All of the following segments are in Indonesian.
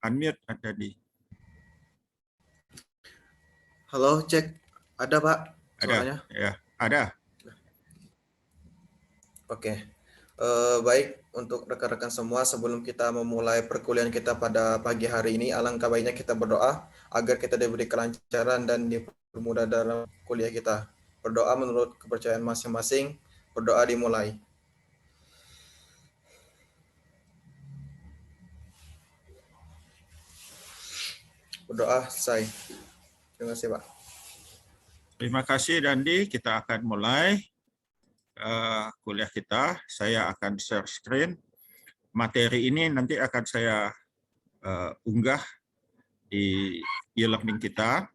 unmute ada di. Halo, cek. Ada, Pak, Ada, suaranya? ya, ada. Oke. Baik, untuk rekan-rekan semua, sebelum kita memulai perkuliahan kita pada pagi hari ini, alangkah baiknya kita berdoa agar kita diberi kelancaran dan dipermudah dalam kuliah kita. Berdoa menurut kepercayaan masing-masing. Berdoa dimulai. Berdoa selesai. Terima kasih, Pak. Terima kasih, Dandi. Kita akan mulai kuliah kita. Saya akan share screen. Materi ini nanti akan saya unggah di e-learning kita.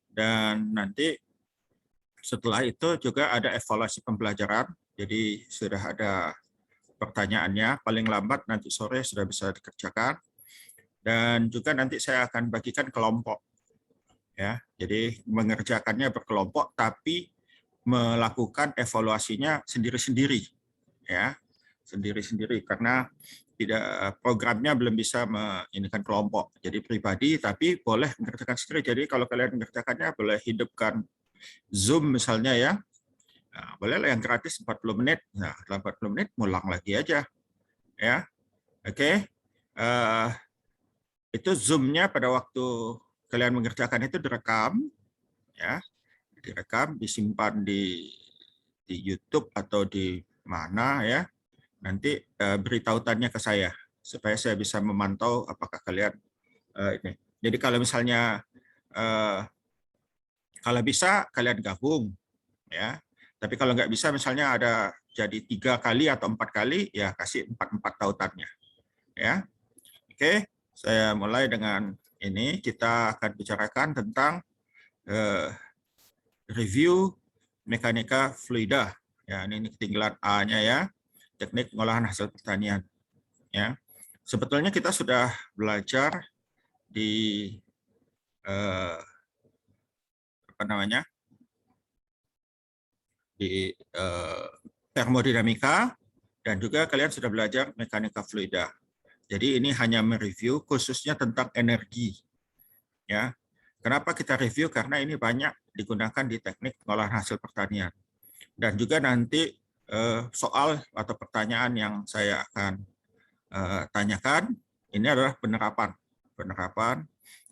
Dan nanti setelah itu juga ada evaluasi pembelajaran. Jadi sudah ada pertanyaannya. Paling lambat nanti sore sudah bisa dikerjakan. Dan juga nanti saya akan bagikan kelompok. Ya, jadi mengerjakannya berkelompok, tapi melakukan evaluasinya sendiri-sendiri, ya, sendiri-sendiri karena tidak programnya belum bisa menginikan kelompok. Jadi pribadi, tapi boleh mengerjakan sendiri. Jadi kalau kalian mengerjakannya boleh hidupkan Zoom misalnya ya, nah, bolehlah yang gratis 40 menit. Nah, dalam 40 menit ngulang lagi aja, ya. Oke, itu Zoom-nya pada waktu kalian mengerjakan itu direkam, ya, direkam, disimpan di YouTube atau di mana ya. Nanti beri tautannya ke saya supaya saya bisa memantau apakah kalian ini. Jadi kalau misalnya kalau bisa kalian gabung ya. Tapi kalau nggak bisa misalnya ada jadi 3 kali atau 4 kali ya kasih 4 tautannya ya. Oke, saya mulai dengan ini. Kita akan bicarakan tentang review mekanika fluida. Ya, ini ketinggalan A-nya ya. Teknik pengolahan hasil pertanian. Ya, sebetulnya kita sudah belajar di apa namanya di termodinamika dan juga kalian sudah belajar mekanika fluida. Jadi ini hanya mereview khususnya tentang energi. Ya, kenapa kita review? Karena ini banyak digunakan di teknik pengolahan hasil pertanian. Dan juga nanti soal atau pertanyaan yang saya akan tanyakan ini adalah penerapan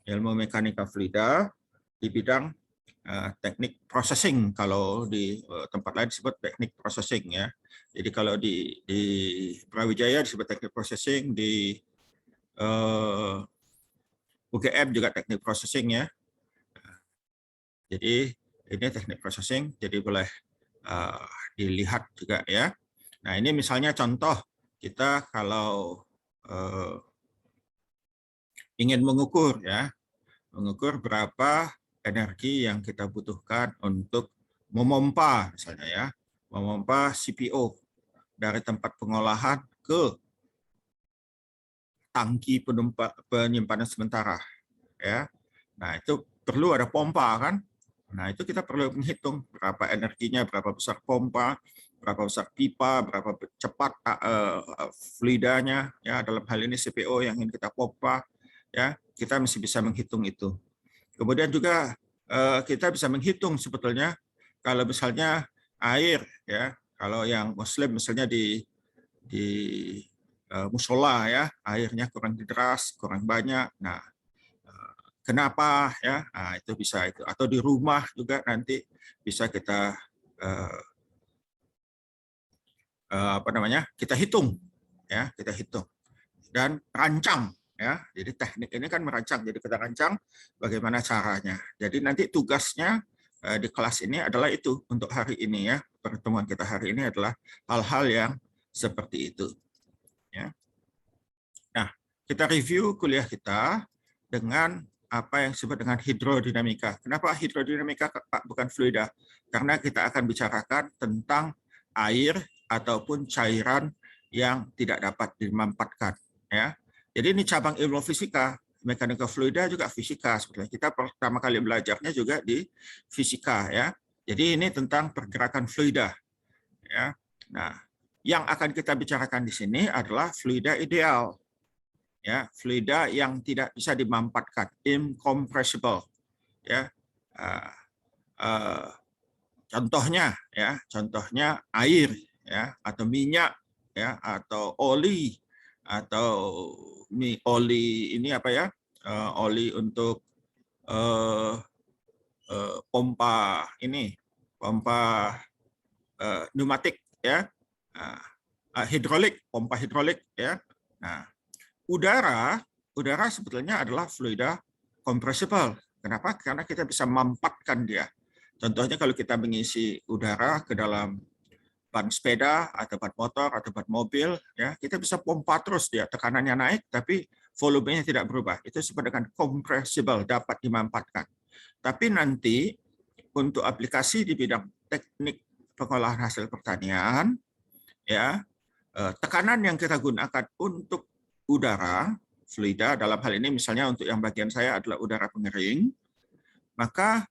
ilmu mekanika fluida di bidang teknik processing. Kalau di tempat lain disebut teknik processing ya. Jadi kalau di Brawijaya disebut teknik processing, di UGM juga teknik processing ya. Jadi ini teknik processing, jadi boleh dilihat juga ya. Nah ini misalnya contoh kita kalau ingin mengukur ya, mengukur berapa energi yang kita butuhkan untuk memompa misalnya ya, memompa CPO dari tempat pengolahan ke tangki penyimpanan sementara ya. Nah itu perlu ada pompa kan. Nah itu kita perlu menghitung berapa energinya, berapa besar pompa, berapa besar pipa, berapa cepat fluidanya ya, dalam hal ini CPO yang ingin kita pompa ya, kita mesti bisa menghitung itu. Kemudian juga kita bisa menghitung sebetulnya kalau misalnya air ya, kalau yang Muslim misalnya di musola ya, airnya kurang deras, kurang banyak. Nah, kenapa ya? Nah, itu bisa itu. Atau di rumah juga nanti bisa kita apa namanya? Kita hitung ya, kita hitung dan rancang ya. Jadi teknik ini kan merancang. Jadi kita rancang bagaimana caranya. Jadi nanti tugasnya di kelas ini adalah itu untuk hari ini ya. Pertemuan kita hari ini adalah hal-hal yang seperti itu. Ya. Nah, kita review kuliah kita dengan apa yang disebut dengan hidrodinamika. Kenapa hidrodinamika, Pak, bukan fluida? Karena kita akan bicarakan tentang air ataupun cairan yang tidak dapat dimampatkan. Ya. Jadi ini cabang ilmu fisika. Mekanika fluida juga fisika. Sebenarnya kita pertama kali belajarnya juga di fisika. Ya. Jadi ini tentang pergerakan fluida. Ya. Nah, yang akan kita bicarakan di sini adalah fluida ideal. ya, fluida yang tidak bisa dimampatkan, incompressible, ya. Contohnya air, ya, atau minyak, ya, atau oli, atau oli ini apa ya, oli untuk pompa pneumatik, ya, hidrolik, pompa hidrolik, ya. Nah, udara sebetulnya adalah fluida compressible. Kenapa? Karena kita bisa mampatkan dia. Contohnya kalau kita mengisi udara ke dalam ban sepeda atau ban motor atau ban mobil, ya, kita bisa pompa terus dia, tekanannya naik tapi volumenya tidak berubah. Itu disebut dengan compressible, dapat dimampatkan. Tapi nanti untuk aplikasi di bidang teknik pengolahan hasil pertanian, ya, tekanan yang kita gunakan untuk udara, fluida, dalam hal ini misalnya untuk yang bagian saya adalah udara pengering, maka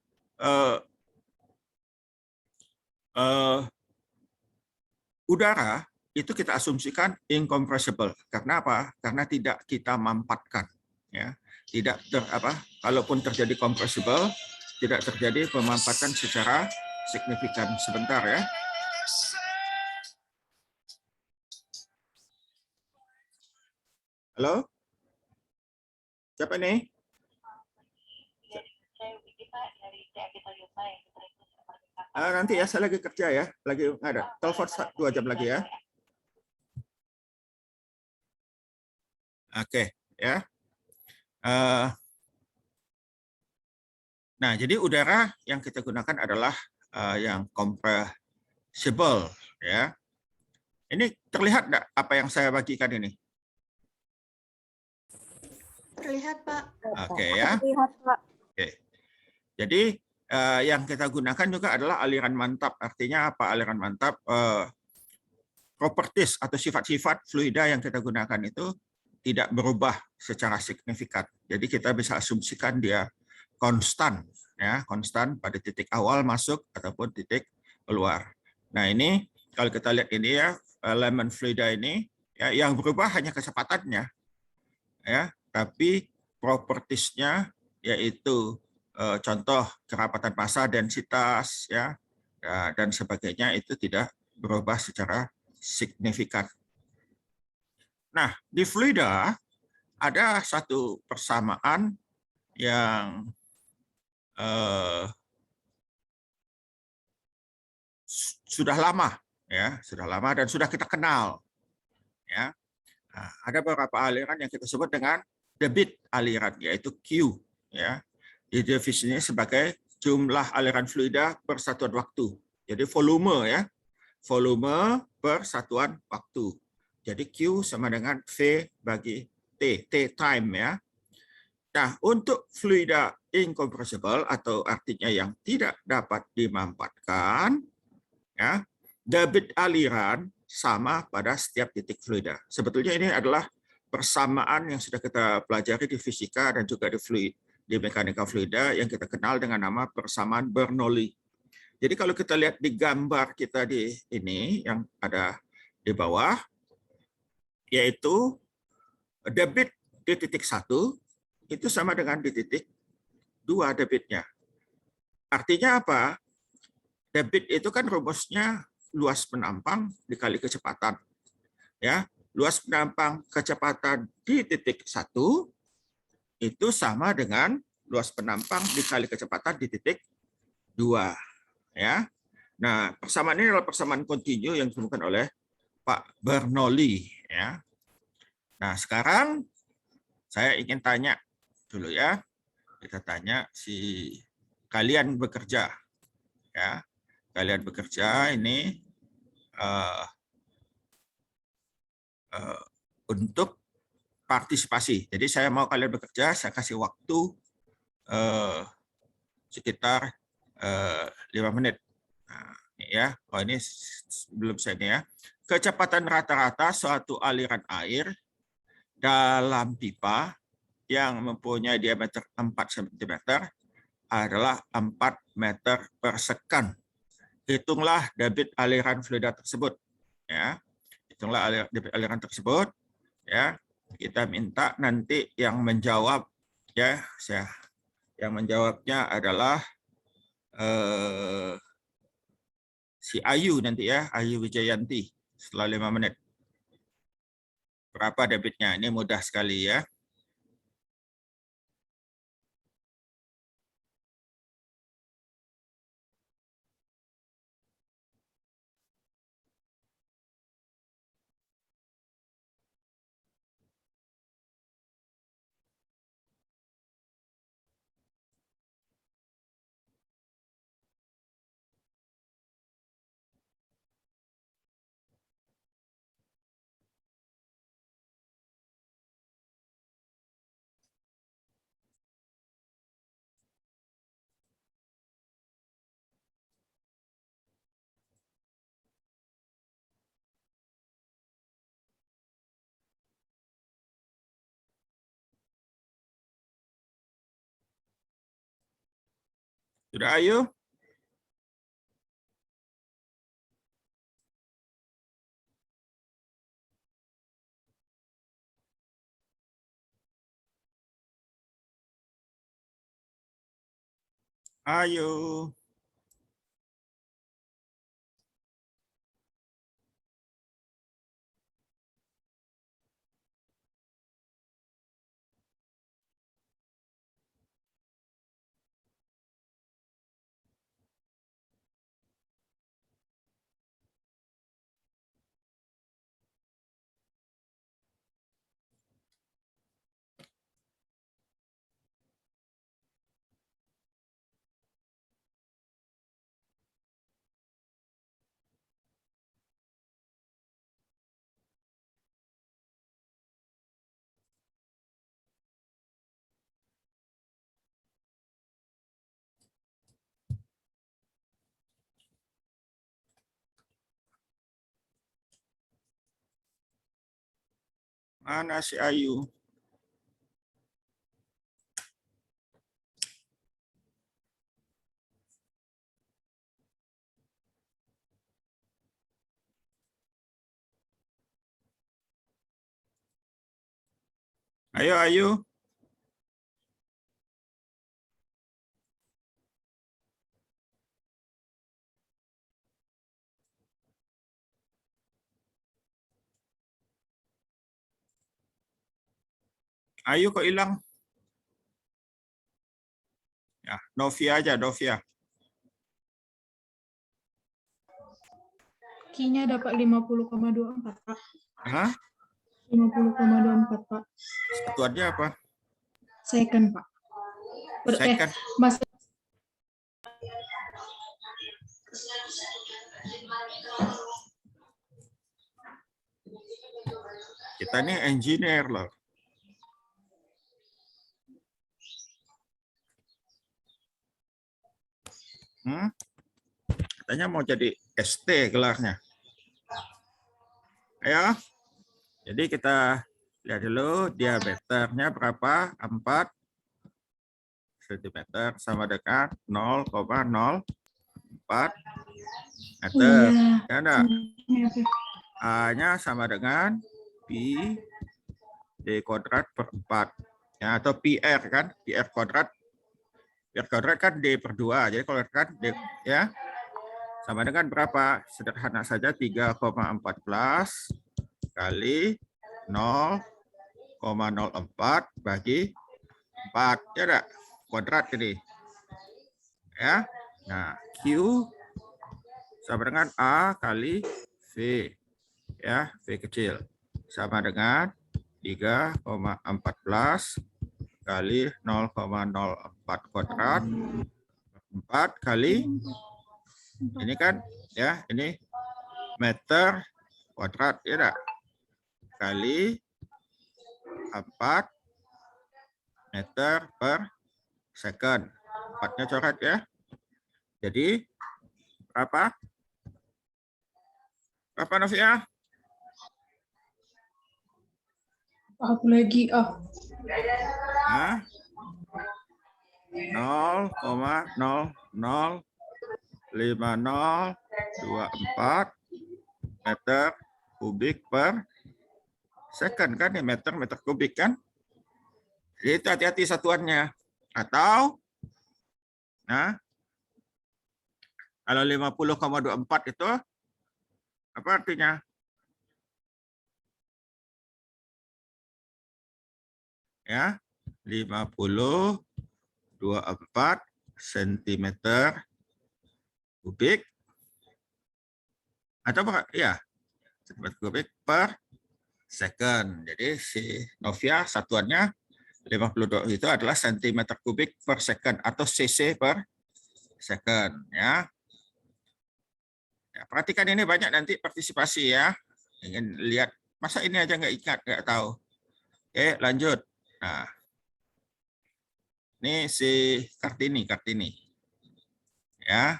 udara itu kita asumsikan incompressible. Karena apa? Karena tidak kita mampatkan, ya. Tidak kalaupun terjadi compressible, tidak terjadi pemampatan secara signifikan. Sebentar, ya. Halo? Siapa nih? Nanti ya, saya lagi kerja ya. Lagi ada telepon 2 jam lagi ya. Oke, ya. Nah, jadi udara yang kita gunakan adalah yang compressible, ya. Ini terlihat enggak apa yang saya bagikan ini? Terlihat, Pak. Oke, ya. Terlihat, Pak. Oke. Jadi yang kita gunakan juga adalah aliran mantap. Artinya apa aliran mantap? Properties atau sifat-sifat fluida yang kita gunakan itu tidak berubah secara signifikan. Jadi kita bisa asumsikan dia konstan, ya, konstan pada titik awal masuk ataupun titik keluar. Nah, ini kalau kita lihat ini ya, elemen fluida ini, ya, yang berubah hanya kecepatannya, ya, tapi propertiesnya yaitu contoh kerapatan massa, densitas, ya, dan sebagainya itu tidak berubah secara signifikan. Nah, di fluida ada satu persamaan yang sudah lama, ya, sudah lama dan sudah kita kenal, ya. Nah, ada beberapa aliran yang kita sebut dengan debit aliran, yaitu Q, ya. Didefinisinya sebagai jumlah aliran fluida per satuan waktu. Jadi volume, ya, volume per satuan waktu. Jadi Q sama dengan V bagi T, T time, ya. Nah, untuk fluida incompressible atau artinya yang tidak dapat dimampatkan, ya, debit aliran sama pada setiap titik fluida. Sebetulnya ini adalah persamaan yang sudah kita pelajari di fisika dan juga di mekanika fluida yang kita kenal dengan nama persamaan Bernoulli. Jadi kalau kita lihat di gambar kita di ini yang ada di bawah, yaitu debit di titik 1 itu sama dengan di titik 2 debitnya. Artinya apa? Debit itu kan rumusnya luas penampang dikali kecepatan. Ya, luas penampang kecepatan di titik 1 itu sama dengan luas penampang dikali kecepatan di titik 2. Ya. Nah, persamaan ini adalah persamaan kontinu yang ditemukan oleh Pak Bernoulli. Ya. Nah, sekarang saya ingin tanya dulu ya. Kita tanya si kalian bekerja. Ya. Kalian bekerja ini untuk partisipasi. Jadi saya mau kalian bekerja, saya kasih waktu sekitar 5 menit. Nah, ya, oh ini belum saya ini ya. Kecepatan rata-rata suatu aliran air dalam pipa yang mempunyai diameter 4 cm adalah 4 meter per second. Hitunglah debit aliran fluida tersebut. Ya, hitunglah debit aliran tersebut. Ya, kita minta nanti yang menjawab ya, yang menjawabnya adalah si Ayu nanti ya, Ayu Wijayanti setelah 5 menit. Berapa debitnya? Ini mudah sekali ya. Sudah Ayu? Ayo. Mana si Ayu? Ayo Ayu. Ayu kok hilang? Ya, Novia aja, Novia. Q-nya dapat 50,24, Pak. Hah? 50,24, Pak. Satuannya apa? Second, Pak. Second. Mas, Kita ini engineer loh. Katanya mau jadi ST gelarnya. Ayo. Jadi kita lihat dulu diameternya berapa? 4 cm sama dengan 0,04 meter. Ya enggak? A-nya sama dengan pi d kuadrat per 4. Ya, atau PR kan? PR kuadrat. PR kuadrat kan D per 2. Jadi kalau kan D ya sama dengan berapa? Sederhana saja 3,14 kali 0,04 bagi 4. Ya enggak? Kuadrat ini. Ya. Nah, Q sama dengan A kali V. Ya, V kecil. Sama dengan 3,14 kali 0,04 kuadrat 4 kali ini kan ya, ini meter kuadrat ya enggak? Kali 4 meter per second. 4-nya coret ya. Jadi berapa? Berapa Novia? aku lagi. 0,005024 meter kubik per Second kan, ya, meter, meter kubik kan. Jadi itu hati-hati satuannya. Atau, nah, kalau 50,24 itu, apa artinya? Ya, 50,24 sentimeter kubik. Atau ya, sentimeter kubik per second. Jadi si Novia satuannya 52 itu adalah sentimeter kubik per second atau cc per second, ya. Ya, perhatikan ini banyak nanti partisipasi ya. Ingin lihat, masa ini aja nggak ingat, nggak tahu. Oke, lanjut. Nah, ini si Kartini. Ya.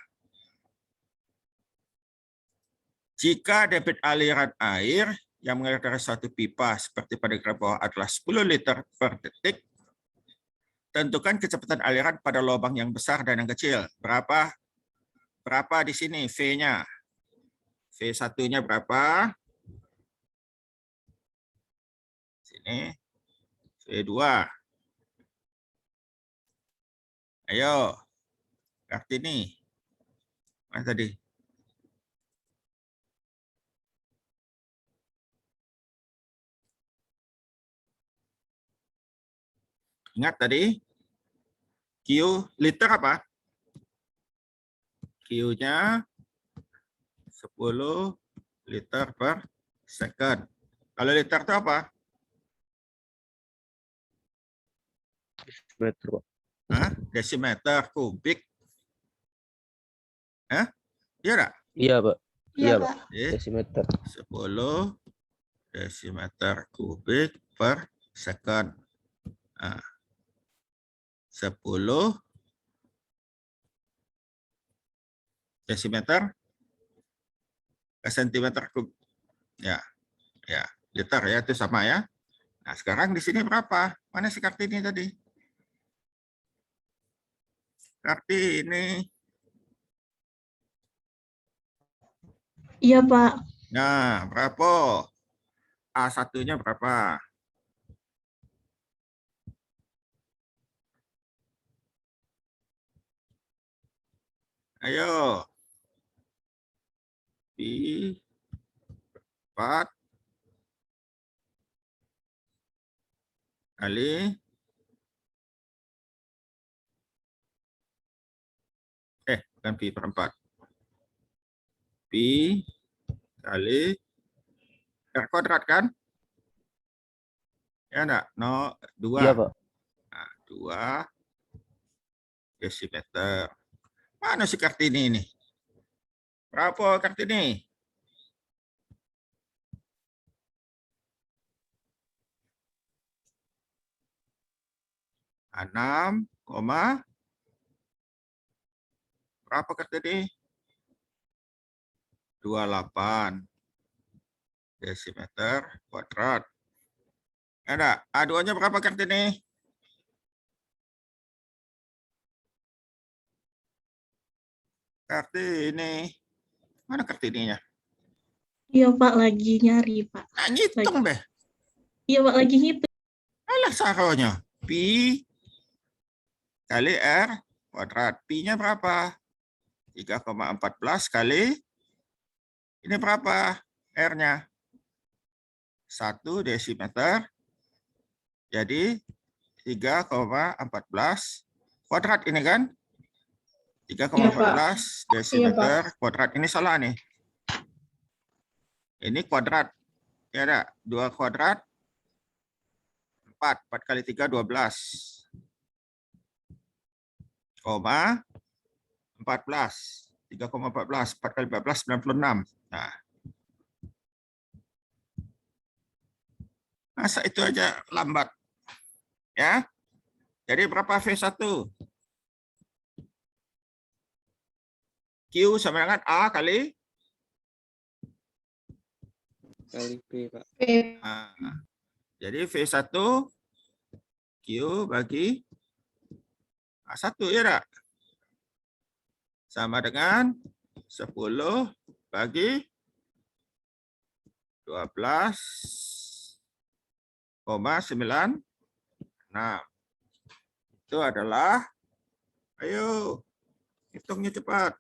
Jika debit aliran air yang mengalir dari satu pipa seperti pada graf bawah adalah 10 liter per detik, tentukan kecepatan aliran pada lubang yang besar dan yang kecil. Berapa di sini V-nya? V1-nya berapa? Sini. V2. Ayo. Kartini. Mana tadi? Ingat tadi? Q liter apa? Q-nya 10 liter per second. Kalau liter itu apa? Meter, Pak. Hah? Desimeter kubik. Hah? Iya enggak? Iya, Pak. Iya, Iya, Pak. Desimeter. 10 desimeter kubik per second. Nah, 10 desimeter ke sentimeter kubik. Ya, liter ya, itu sama ya. Nah, sekarang di sini berapa? Mana si Kartini tadi? Kartini. Iya, Pak. Nah, berapa? A1-nya berapa? Ayo. Pi 4 kali bukan pi per 4. Pi kali R kuadrat kan? Ya enggak? No, 2. Iya, Pak. Nah, 2 desimeter. Mana si Kartini ini? Berapa Kartini? Enam, berapa Kartini? 28 desimeter kuadrat. Ada A2-nya berapa Kartini? Kartini. Mana Kartininya? Iya, Pak. Lagi nyari, Pak. Nah, ngitung deh. Iya, Pak. Lagi ngitung. Alah saronya. Pi kali R kuadrat. Pi-nya berapa? 3,14 kali. Ini berapa R-nya? 1 desimeter. Jadi 3,14 kuadrat ini kan? 3,14 desimeter kuadrat. Ini salah nih. Ini kuadrat. Ya ada 2 kuadrat. 4 kali 3, 12. 14. 3,14. 4 kali 14, 96. Nah. Masa itu aja lambat. Ya. Jadi berapa V1? Q sama dengan A kali P, Pak. A. Jadi V1 Q bagi A1 ya enggak? Sama dengan 10 bagi 12 Itu adalah, ayo, hitungnya cepat.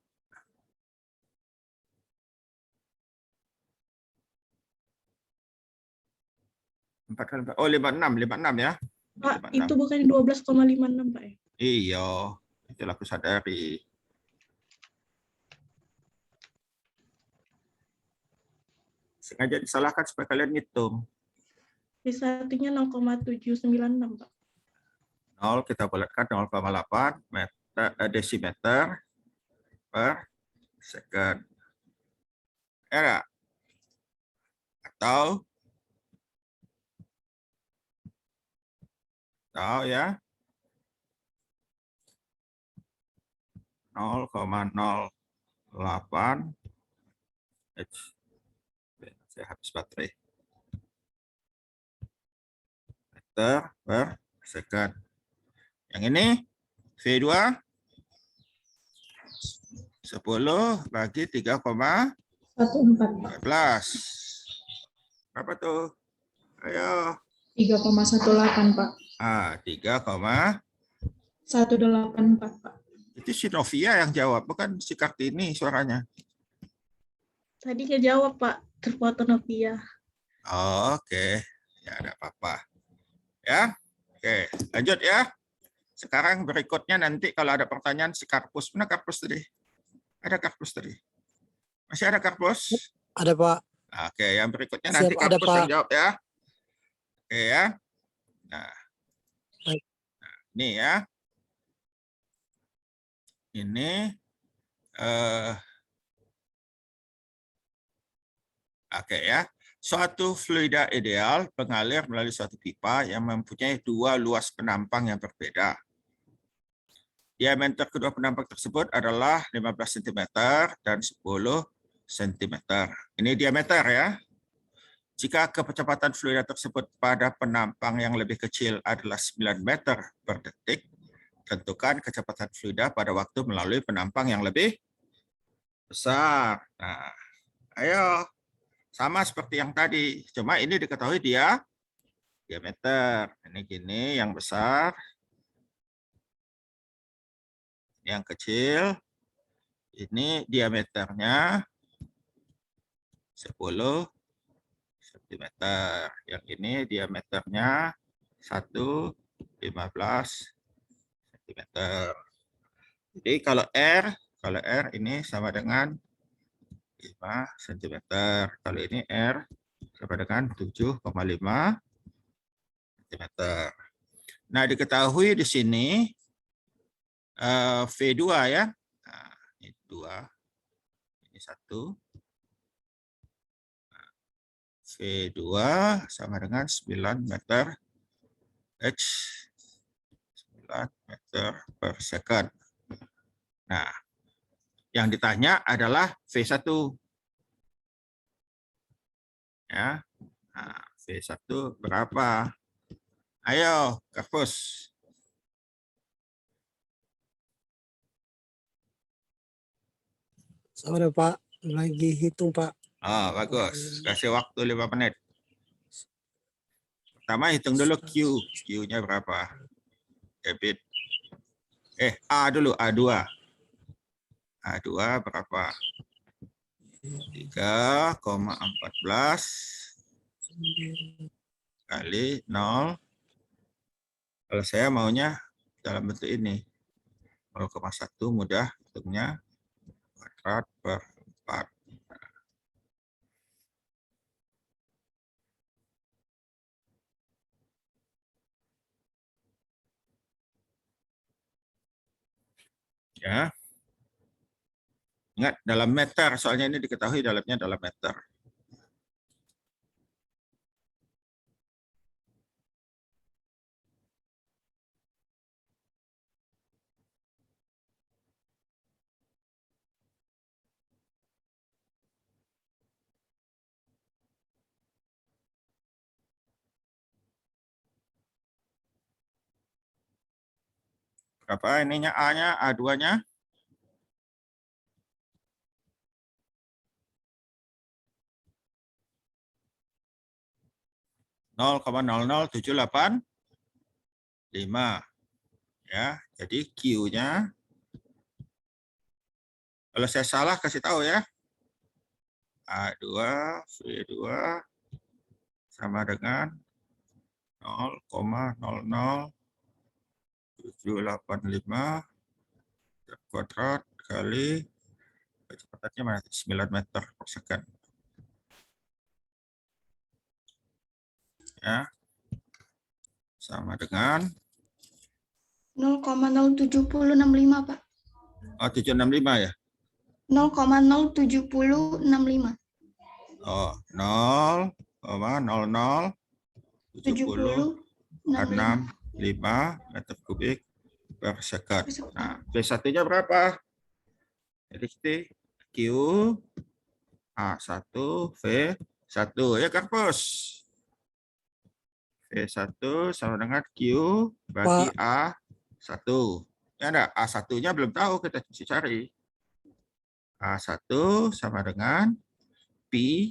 4 kali 4. Oh, 56 ya. Pak, 56. itu bukan 12,56 Pak ya? Iya, itulah aku sadari. Sengaja disalahkan supaya kalian ngitung. B1-nya 0,796 Pak. 0 kita bulatkan 0,8 desimeter per second. Ya, atau ya 0,08 saya habis baterai meter per second. Yang ini V2 10 bagi 3,14. 14. Berapa tuh? Ayo. 3,18 Pak. 3,184. 184 Pak. Itu si Novia yang jawab, bukan si Kartini suaranya. Tadi ngejawab Pak, terfoto Novia. Oke, ya ada apa-apa. Ya, oke, lanjut ya. Sekarang berikutnya nanti kalau ada pertanyaan si Karpus. Mana Karpus tadi? Ada Karpus tadi? Masih ada Karpus? Ada Pak. Oke, yang berikutnya Siap, nanti ada, Karpus Pak. yang jawab ya. Oke ya. Nah, Baik. ini ya. Ini oke ya. Suatu fluida ideal mengalir melalui suatu pipa yang mempunyai dua luas penampang yang berbeda. Diameter kedua penampang tersebut adalah 15 cm dan 10 cm. Ini diameter ya. Jika kecepatan fluida tersebut pada penampang yang lebih kecil adalah 9 meter per detik, tentukan kecepatan fluida pada waktu melalui penampang yang lebih besar. Nah, ayo. Sama seperti yang tadi, cuma ini diketahui dia diameter. Ini gini, yang besar, yang kecil, ini diameternya 10 cm. Yang ini diameternya 15 cm. Jadi kalau R ini sama dengan 5 cm. Kalau ini R sama dengan 7,5 cm. Nah, diketahui di sini V2 ya. Nah, ini 2. Ini 1. V2 sama dengan 9 meter H. 9 meter per second. Nah, yang ditanya adalah V1. Ya. Nah, V1 berapa? Ayo, Karpus. Sabar Pak, lagi hitung Pak. Oh, bagus. Kasih waktu 5 menit. Pertama hitung dulu Q. Q-nya berapa? Debit. A dulu, A2. A2 berapa? 3,14 kali 0. Kalau saya maunya dalam bentuk ini. 0,1 mudah hitungnya. Kuadrat per 4. Ya. Ingat dalam meter, soalnya ini diketahui dalamnya dalam meter. Berapa ininya A-nya, A2-nya? 0,00785. Ya, jadi Q-nya, kalau saya salah kasih tahu ya. A2, V2 sama dengan 0,00785 kuadrat kali kecepatannya mana? 9 meter per second. Ya. Sama dengan 0,07065, Pak. 765 ya. 0,07065. Oh, 0,007065 meter kubik per second. Nah, V1-nya berapa? Jadi Q A1 V1 ya Karpus. V1 sama dengan Q bagi A1. Ya enggak, A1-nya belum tahu, kita mesti cari. A1 sama dengan P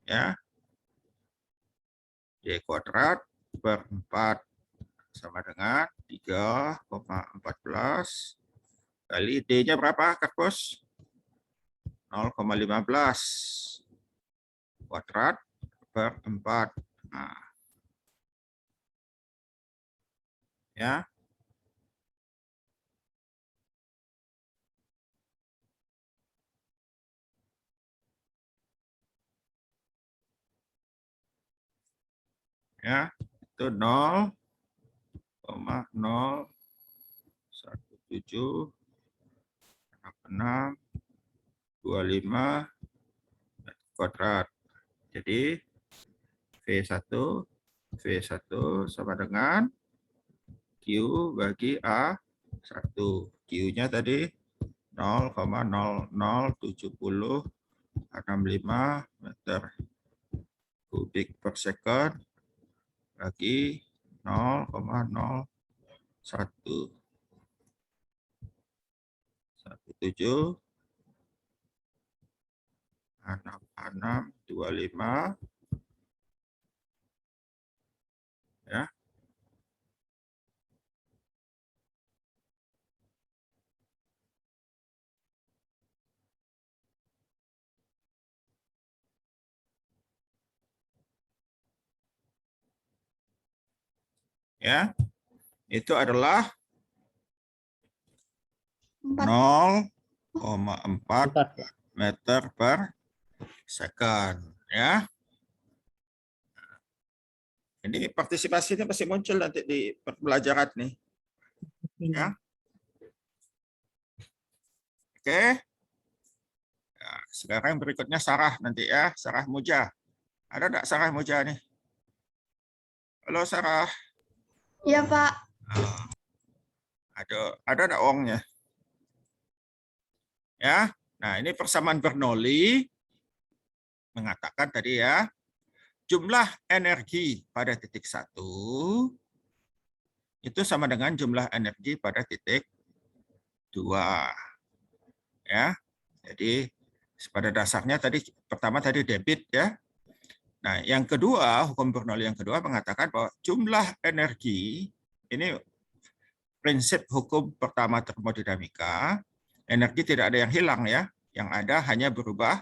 ya Y kuadrat per 4 sama dengan 3,14 kali D-nya berapa, Karpus? 0,15 kuadrat per 4. Nah. Ya. Ya, itu 0,017 625 kuadrat. Jadi V1 sama dengan Q bagi A1. Q-nya tadi 0,00765 meter kubik per second bagi 0,0176625 ya. Ya. Itu adalah 0,4 meter per second ya. Ini partisipasinya pasti muncul nanti di pembelajaran nih. Ya. Oke. Ya, sekarang berikutnya Sarah nanti ya, Sarah Muja. Ada enggak Sarah Muja nih? Halo Sarah. Iya, Pak. Ada enggak uangnya? Ya. Nah, ini persamaan Bernoulli mengatakan tadi ya, jumlah energi pada titik 1 itu sama dengan jumlah energi pada titik 2. Ya. Jadi pada dasarnya tadi pertama tadi debit ya. Nah, yang kedua, hukum Bernoulli yang kedua mengatakan bahwa jumlah energi ini prinsip hukum pertama termodinamika, energi tidak ada yang hilang ya, yang ada hanya berubah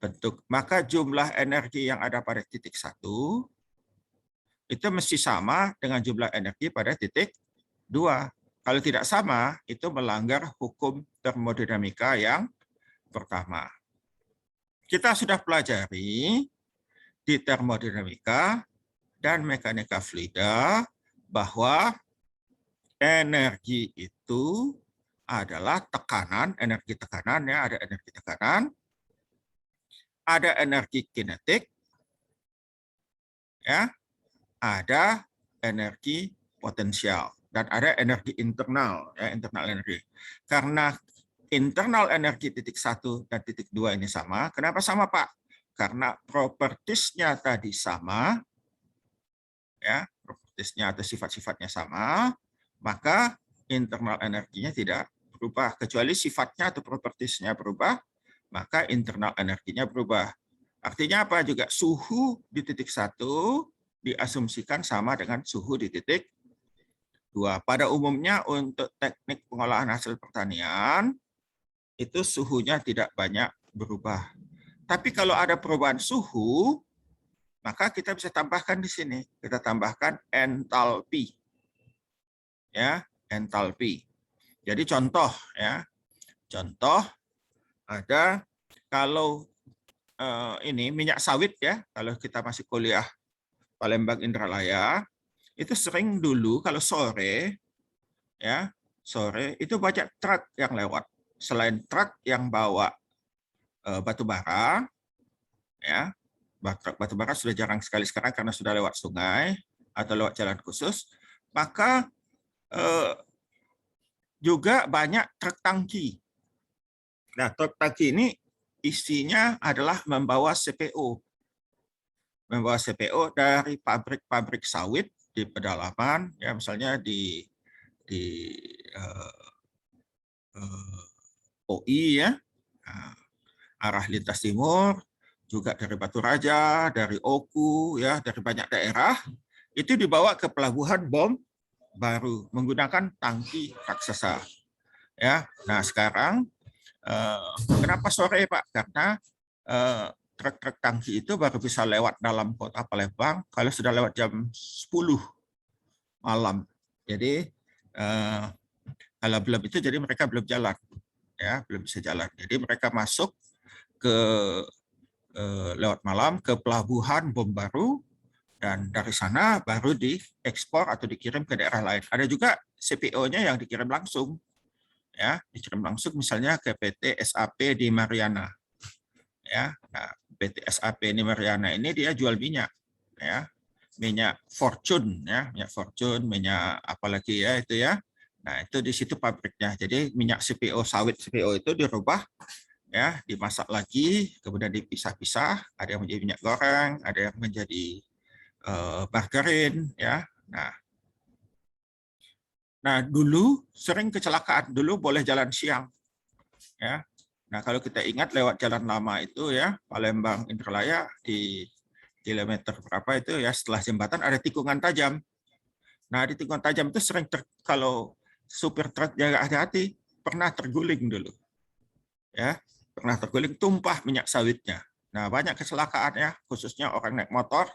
bentuk. Maka jumlah energi yang ada pada titik 1 itu mesti sama dengan jumlah energi pada titik 2. Kalau tidak sama, itu melanggar hukum termodinamika yang pertama. Kita sudah pelajari di termodinamika dan mekanika fluida bahwa energi itu adalah tekanan, energi tekanan ya, ada energi tekanan, ada energi kinetik, ya, ada energi potensial, dan ada energi internal, ya, internal energi. Karena internal energi titik 1 dan titik 2 ini sama. Kenapa sama, Pak? Karena propertiesnya tadi sama, ya, propertiesnya atau sifat-sifatnya sama, maka internal energinya tidak berubah. Kecuali sifatnya atau propertiesnya berubah, maka internal energinya berubah. Artinya apa? Juga suhu di titik 1 diasumsikan sama dengan suhu di titik 2. Pada umumnya untuk teknik pengolahan hasil pertanian, itu suhunya tidak banyak berubah. Tapi kalau ada perubahan suhu, maka kita bisa tambahkan di sini. Kita tambahkan entalpi. Ya, entalpi. Jadi contoh ya. Contoh ada kalau ini minyak sawit ya, kalau kita masih kuliah Palembang Indralaya, itu sering dulu kalau sore ya, sore itu banyak truk yang lewat. Selain truk yang bawa batu bara ya, batu bara sudah jarang sekali sekarang karena sudah lewat sungai atau lewat jalan khusus, maka juga banyak truk tangki. Nah, truk tangki ini isinya adalah membawa CPO. Membawa CPO dari pabrik-pabrik sawit di pedalaman, ya misalnya di OI ya, arah lintas timur, juga dari Batu Raja, dari Oku, ya dari banyak daerah, itu dibawa ke pelabuhan Bom Baru menggunakan tangki raksasa. Ya, nah sekarang kenapa sore Pak? Karena truk-truk tangki itu baru bisa lewat dalam kota Palembang kalau sudah lewat jam 10 malam. Jadi kalau belum itu jadi mereka belum jalan, ya belum bisa jalan. Jadi mereka masuk ke lewat malam ke pelabuhan Bom Baru dan dari sana baru diekspor atau dikirim ke daerah lain. Ada juga CPO-nya yang dikirim langsung, ya dikirim langsung misalnya ke PT SAP di Mariana. Ya, nah, PT SAP di Mariana ini dia jual minyak, ya minyak Fortune, ya minyak Fortune, minyak apalagi ya itu ya. Nah itu di situ pabriknya. Jadi minyak CPO sawit CPO itu dirubah, ya dimasak lagi, kemudian dipisah-pisah. Ada yang menjadi minyak goreng, ada yang menjadi margarin, ya. Nah dulu sering kecelakaan. Dulu boleh jalan siang, ya. Nah kalau kita ingat lewat jalan lama itu ya Palembang Indralaya di kilometer berapa itu ya setelah jembatan ada tikungan tajam. Nah di tikungan tajam itu sering kalau supir truk jaga hati-hati pernah terguling dulu, ya pernah terguling tumpah minyak sawitnya. Nah banyak kecelakaan ya khususnya orang naik motor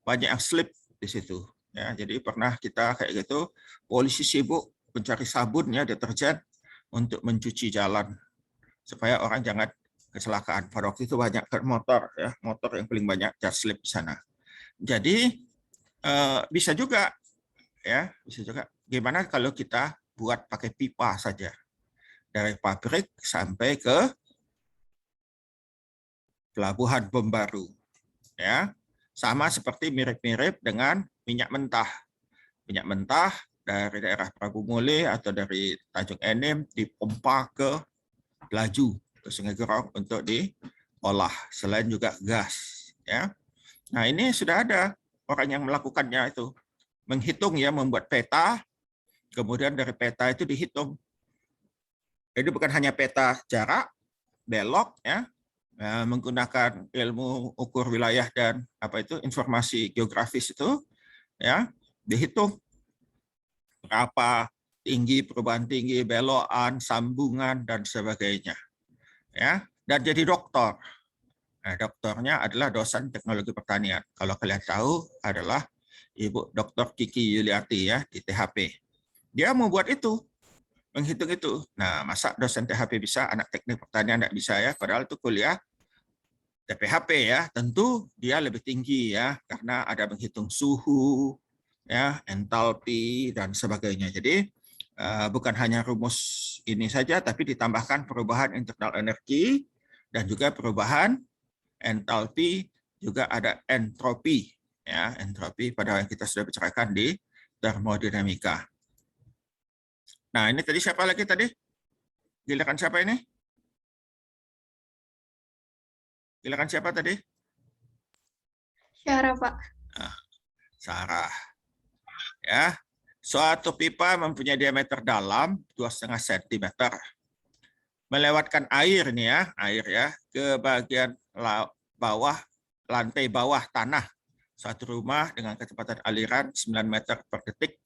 banyak yang slip di situ. Ya jadi pernah kita kayak gitu polisi sibuk mencari sabun ya deterjen untuk mencuci jalan supaya orang jangan kecelakaan. Pada waktu itu banyak motor ya motor yang paling banyak slip di sana. Jadi bisa juga ya bisa juga gimana kalau kita buat pakai pipa saja dari pabrik sampai ke pelabuhan Bom Baru, ya sama seperti mirip-mirip dengan minyak mentah dari daerah Prabu Mule atau dari Tanjung Enim dipompa ke Laju ke Sungai Gerong untuk diolah selain juga gas, ya. Nah ini sudah ada orang yang melakukannya itu menghitung ya membuat peta, kemudian dari peta itu dihitung. Jadi bukan hanya peta jarak, belok ya, menggunakan ilmu ukur wilayah dan apa itu informasi geografis itu ya dihitung berapa tinggi perubahan tinggi, belokan, sambungan dan sebagainya. Ya, dan jadi doktor. Nah, doktornya adalah dosen teknologi pertanian. Kalau kalian tahu adalah Ibu Dr. Kiki Yuliati ya di THP. Dia membuat itu, menghitung itu. Nah, masa dosen THP bisa, anak teknik pertanian tidak bisa ya, padahal itu kuliah TPHP ya, tentu dia lebih tinggi ya, karena ada menghitung suhu, ya, entalpi dan sebagainya. Jadi bukan hanya rumus ini saja, tapi ditambahkan perubahan internal energi dan juga perubahan entalpi, juga ada entropi, ya, entropi pada yang kita sudah bicarakan di termodinamika. Nah, ini tadi siapa lagi tadi? Giliran siapa ini? Giliran siapa tadi? Syarah, Pak. Sarah. Ya, suatu pipa mempunyai diameter dalam 2,5 cm. Melewatkan air nih ya, air ya ke bagian bawah lantai bawah tanah suatu rumah dengan kecepatan aliran 9 meter per detik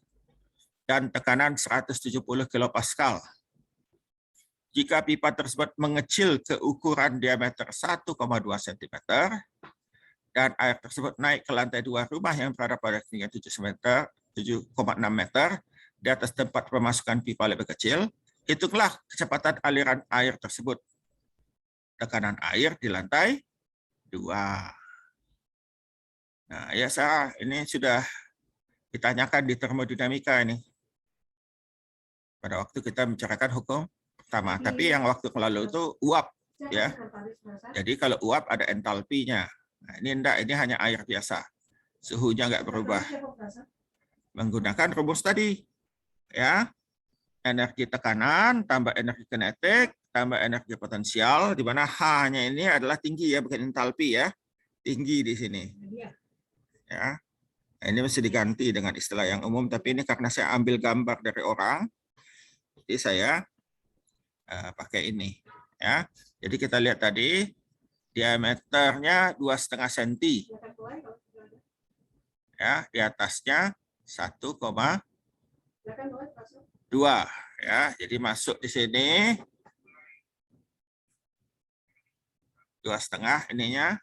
dan tekanan 170 kilopascal. Jika pipa tersebut mengecil ke ukuran diameter 1,2 cm dan air tersebut naik ke lantai 2 rumah yang berada pada ketinggian 7,6 meter di atas tempat pemasukan pipa lebih kecil, hitunglah kecepatan aliran air tersebut. Tekanan air di lantai 2. Nah, ya Sarah, ini sudah ditanyakan di termodinamika ini. Pada waktu kita membicarakan hukum pertama, tapi yang waktu lalu itu uap, ya. Jadi kalau uap ada entalpinya. Nah, ini enggak, ini hanya air biasa. Suhunya enggak berubah. Menggunakan rumus tadi, ya. Energi tekanan tambah energi kinetik tambah energi potensial, di mana H-nya ini adalah tinggi ya, bukan entalpi ya. Tinggi di sini. Ya. Ini mesti diganti dengan istilah yang umum, tapi ini karena saya ambil gambar dari orang, jadi saya pakai ini. Ya. Jadi kita lihat tadi diameternya 2,5 cm. Ya, di atasnya 1,2 ya. Jadi masuk di sini 2,5 ininya.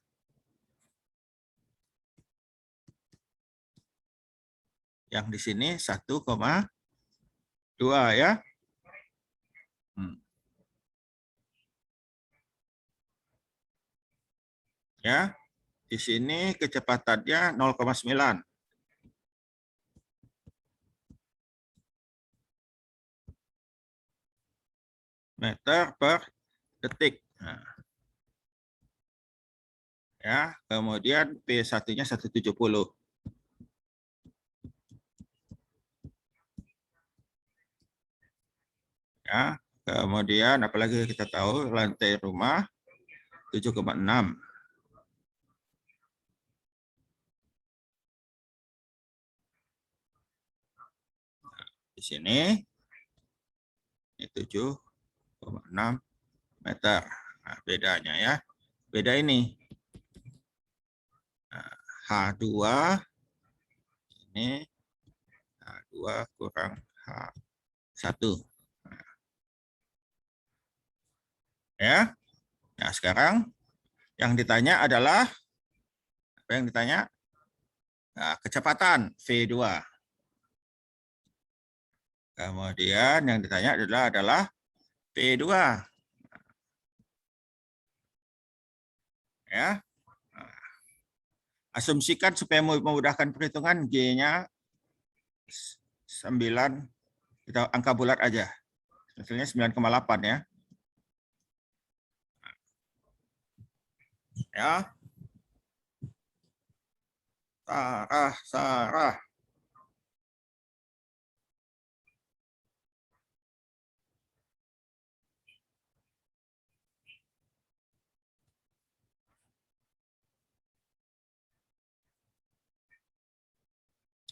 Yang di sini 1,2 ya. Ya, di sini kecepatannya 0,9. Meter per detik. Nah. Ya, kemudian P1-nya 170. Ya, kemudian apalagi kita tahu lantai rumah 7,6. Di sini ini 7,6 meter. Nah, bedanya ya. Beda ini. Nah, H2 ini H2 kurang H1. Ya. Nah, sekarang yang ditanya adalah apa yang ditanya? Nah, kecepatan V2. Kemudian yang ditanya adalah P2. Ya. Asumsikan supaya memudahkan perhitungan G-nya 9, kita angka bulat aja. Hasilnya 9,8 ya. Ya. Sarah.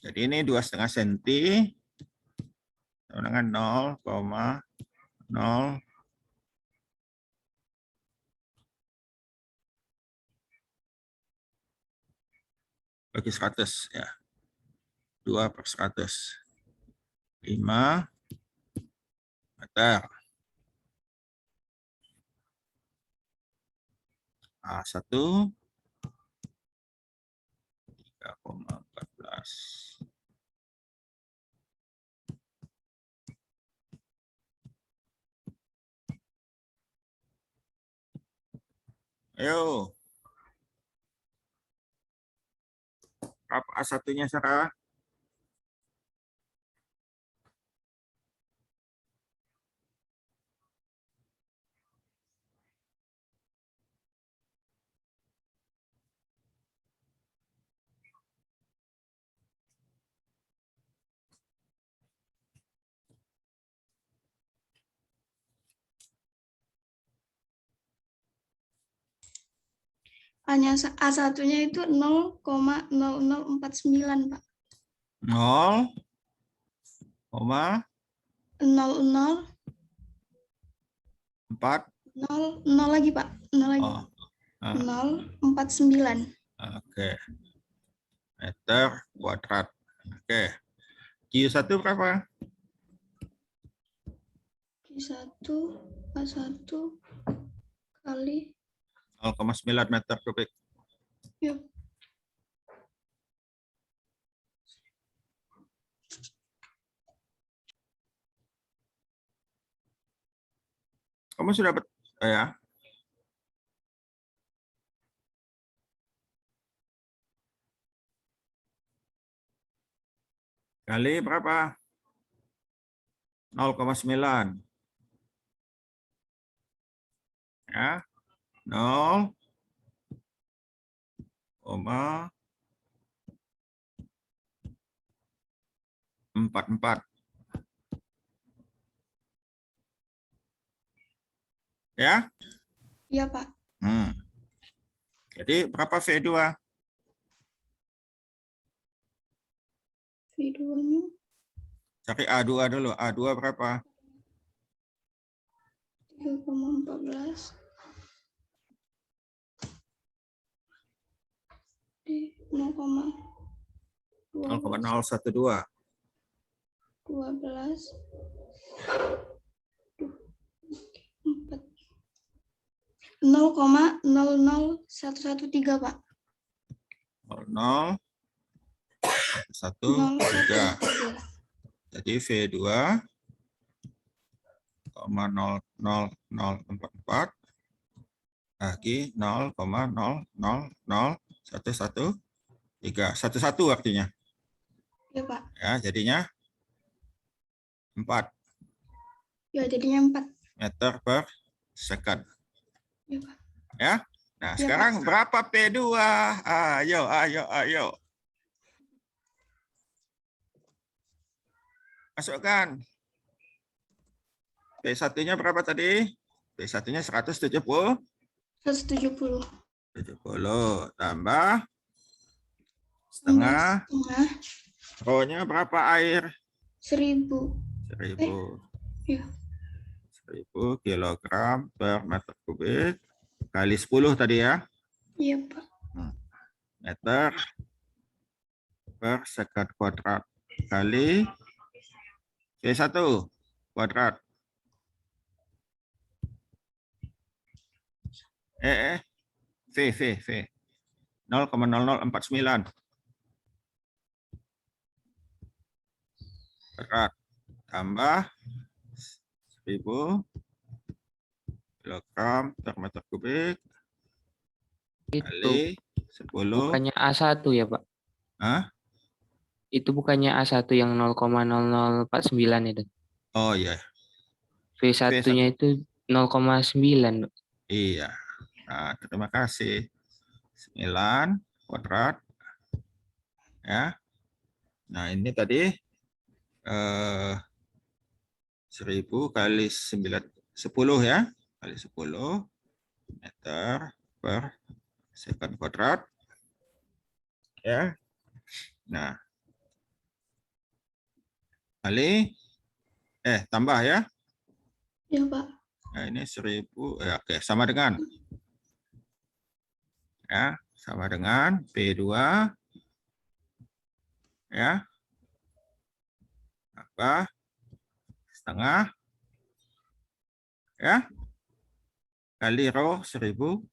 Jadi ini 2,5 cm dengan 0,0 bagi 100 ya. 2/100. 5 meter. A1 3,14. Ayo. Berapa A1-nya, Sarah? Hanya A1-nya itu 0,0049, Pak. 0, 00 4. 0 lagi, Pak. 0 lagi. Oh. 0,49. Oke. Meter kuadrat. Oke. Q1 berapa? Q1 A1 kali 0,9 meter kubik. ya Kamu sudah ya? Kali berapa? 0,9. Ya. 0,44. Ya? ya Pak. Jadi berapa V2? V2-nya Cari A2 dulu. A2 berapa? 3,14 di 0,12 0,012. 0,00113 Pak. 0,013. Jadi V2 0,00044 bagi 0,0001113. 11 artinya. Ya Pak. Ya, jadinya 4 Ya jadinya 4. meter per second. Ya Pak. Ya. Nah, Ya, sekarang berapa P2? Ayo. Masukkan. P1-nya berapa tadi? P1-nya 170. 170 70 tambah setengah. Rho-nya berapa air? 1000. 1000. Ya. 1000 kilogram per meter kubik kali 10 tadi ya. Iya Pak. Meter per second kuadrat kali V1 kuadrat. V 0,0049 kuadrat tambah 1000 kilogram per meter kubik Itu kali 10. bukannya A1 ya, Pak? Hah? Itu bukannya A1 yang 0,0049 itu. Oh iya. V1-nya itu 0,9, Pak. Iya. Nah, terima kasih. 9 kuadrat. Ya. Nah, ini tadi 1000 kali 9, 10 ya. Kali 10 meter per second kuadrat. Ya. Nah. Kali tambah ya. Ya Pak. Nah, ini 1000 oke, sama dengan ya, sama dengan P2 ya. Apa? Setengah ya. Kali rho 1000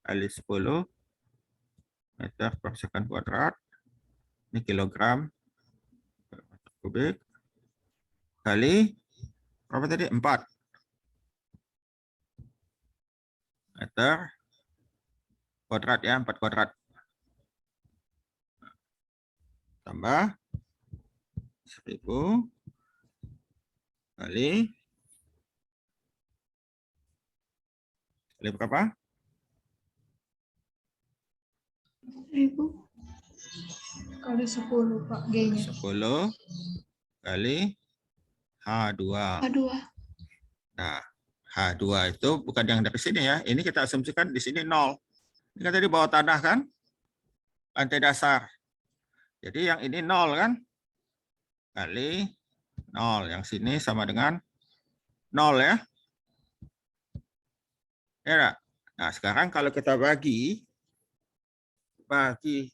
kali 10 meter per second kuadrat. Ini kilogram per meter kubik kali berapa tadi? 4 meter kuadrat ya, 4 kuadrat. Tambah 1000 kali berapa? 1000 Kali 10 Pak G-nya. 10 kali H2. A2. Nah, H2 itu bukan yang dari sini ya. Ini kita asumsikan di sini 0. Ini kan tadi bawah tanah kan? Lantai dasar. Jadi yang ini 0 kan? Kali 0. Yang sini sama dengan 0 ya. Ya. Nah, sekarang kalau kita bagi bagi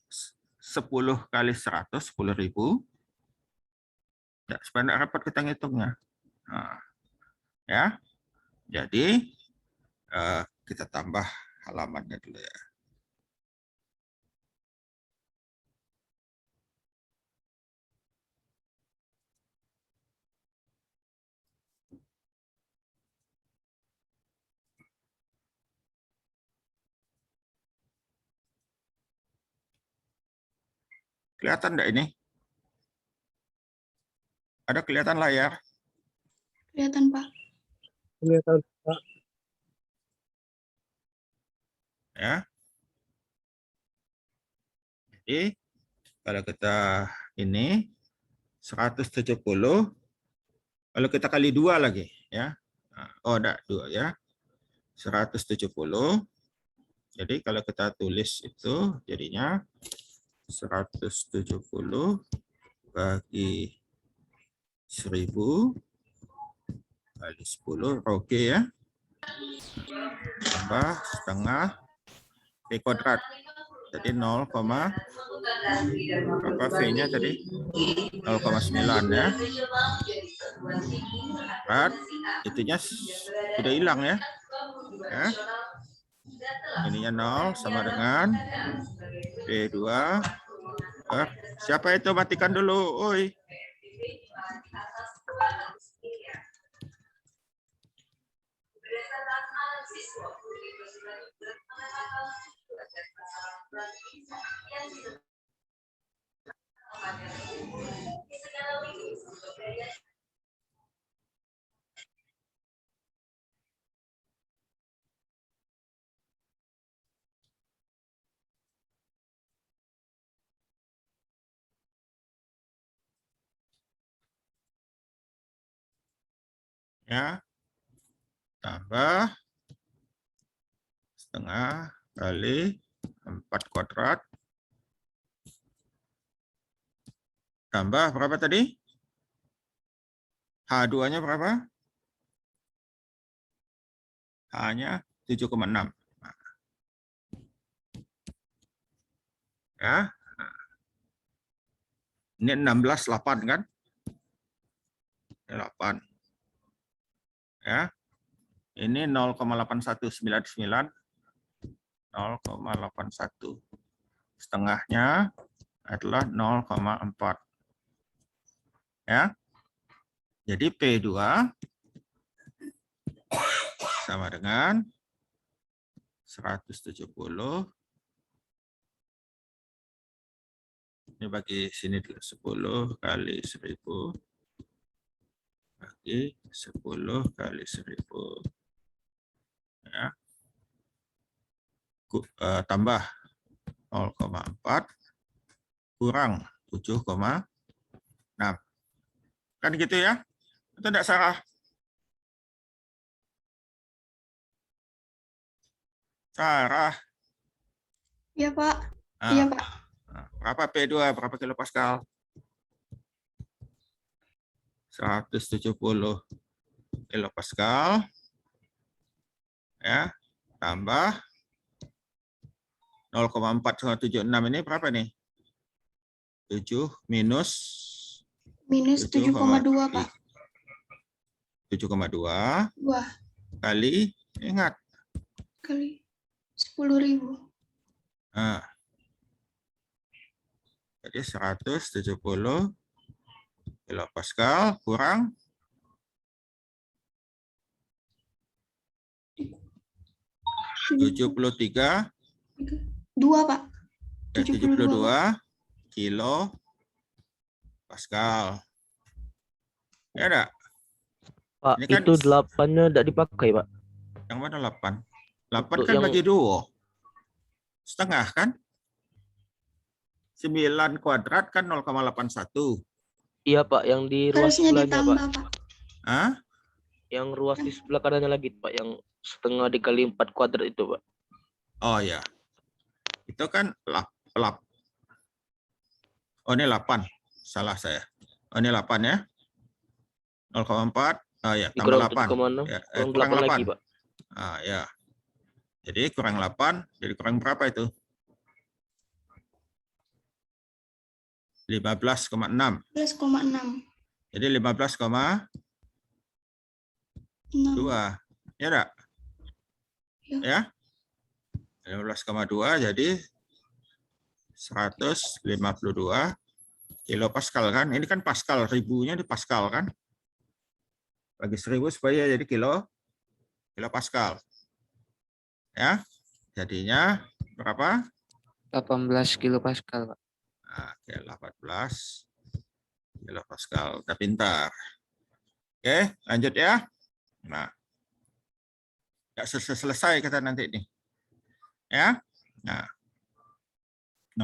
10 kali 100, 10.000. Ya, supaya tidak repot kita ngitungnya. Nah, ya, jadi kita tambah halamannya dulu ya. Kelihatan enggak ini? Ada kelihatan layar? Kelihatan, Pak. Kelihatan Pak. Ya. Jadi kalau kita ini 170, kalau kita kali 2 lagi ya. Oh, enggak, 2 ya. 170. Jadi kalau kita tulis itu jadinya 170 bagi 1000 kali 10, oke ya. Tambah setengah P kuadrat. Jadi 0, berapa V-nya tadi? 0,9 ya. Kuadrat, itunya sudah hilang ya. Ya. Ininya 0 sama dengan P2. Siapa itu? Matikan dulu. Oi. Ya. Tambah setengah kali 4 kuadrat. Tambah berapa tadi? H2-nya berapa? H-nya 7,6. Ya. Ini 16,8 kan? Ini 8. Ya. Ini 0,8199. 0,81. Setengahnya adalah 0,4. Ya. Jadi P2 sama dengan 170. Ini bagi sini dulu, 10 kali 1000 bagi 10 kali 1000. Ya. Tambah 0,4 kurang 7,6. Kan gitu ya? Itu enggak salah? Sarah. Iya, Pak. Nah, Iya, Pak. berapa P2? Berapa kilopascal? 170 kilopascal. Ya, tambah 0,476 ini berapa nih? 7 minus Minus 7,2, Pak. 7,2 Wah, kali, ingat. kali 10.000. Nah, jadi 170 kilopascal kurang 73, 2, Pak. 72 kilo pascal. Ya enggak? Pak, Ini kan itu 8-nya tidak dipakai, Pak. yang mana 8? 8 Untuk kan yang- bagi 2. Setengah kan? 9 kuadrat kan 0,81. Iya, Pak, yang di ruas Harusnya sebelahnya, ditambah, Pak. Pak. Hah? Yang ruas di sebelah kanannya lagi, Pak, yang setengah dikali 4 kuadrat itu, Pak. Oh ya. Itu kan lap. Oh ini 8. Salah saya. Oh ini 8 ya. 0,4. Oh ya, tambah Dikurang 8. 7,6, Ya, kurang 8 lagi, Pak. Ah ya. Jadi kurang 8, jadi kurang berapa itu? 15,6. 11,6. Jadi 15,2. 6. Ya enggak? Ya. Ya. 15,2 jadi 152 kilopascal kan? Ini kan pascal, ribunya di pascal kan? Bagi 1000 supaya jadi kilopascal. Ya. Jadinya berapa? 18 kilopascal, Pak. Nah, oke, 18 kilopascal. Udah pintar. Oke, lanjut ya. Nah, nggak selesai kita nanti nih. Ya. Nah,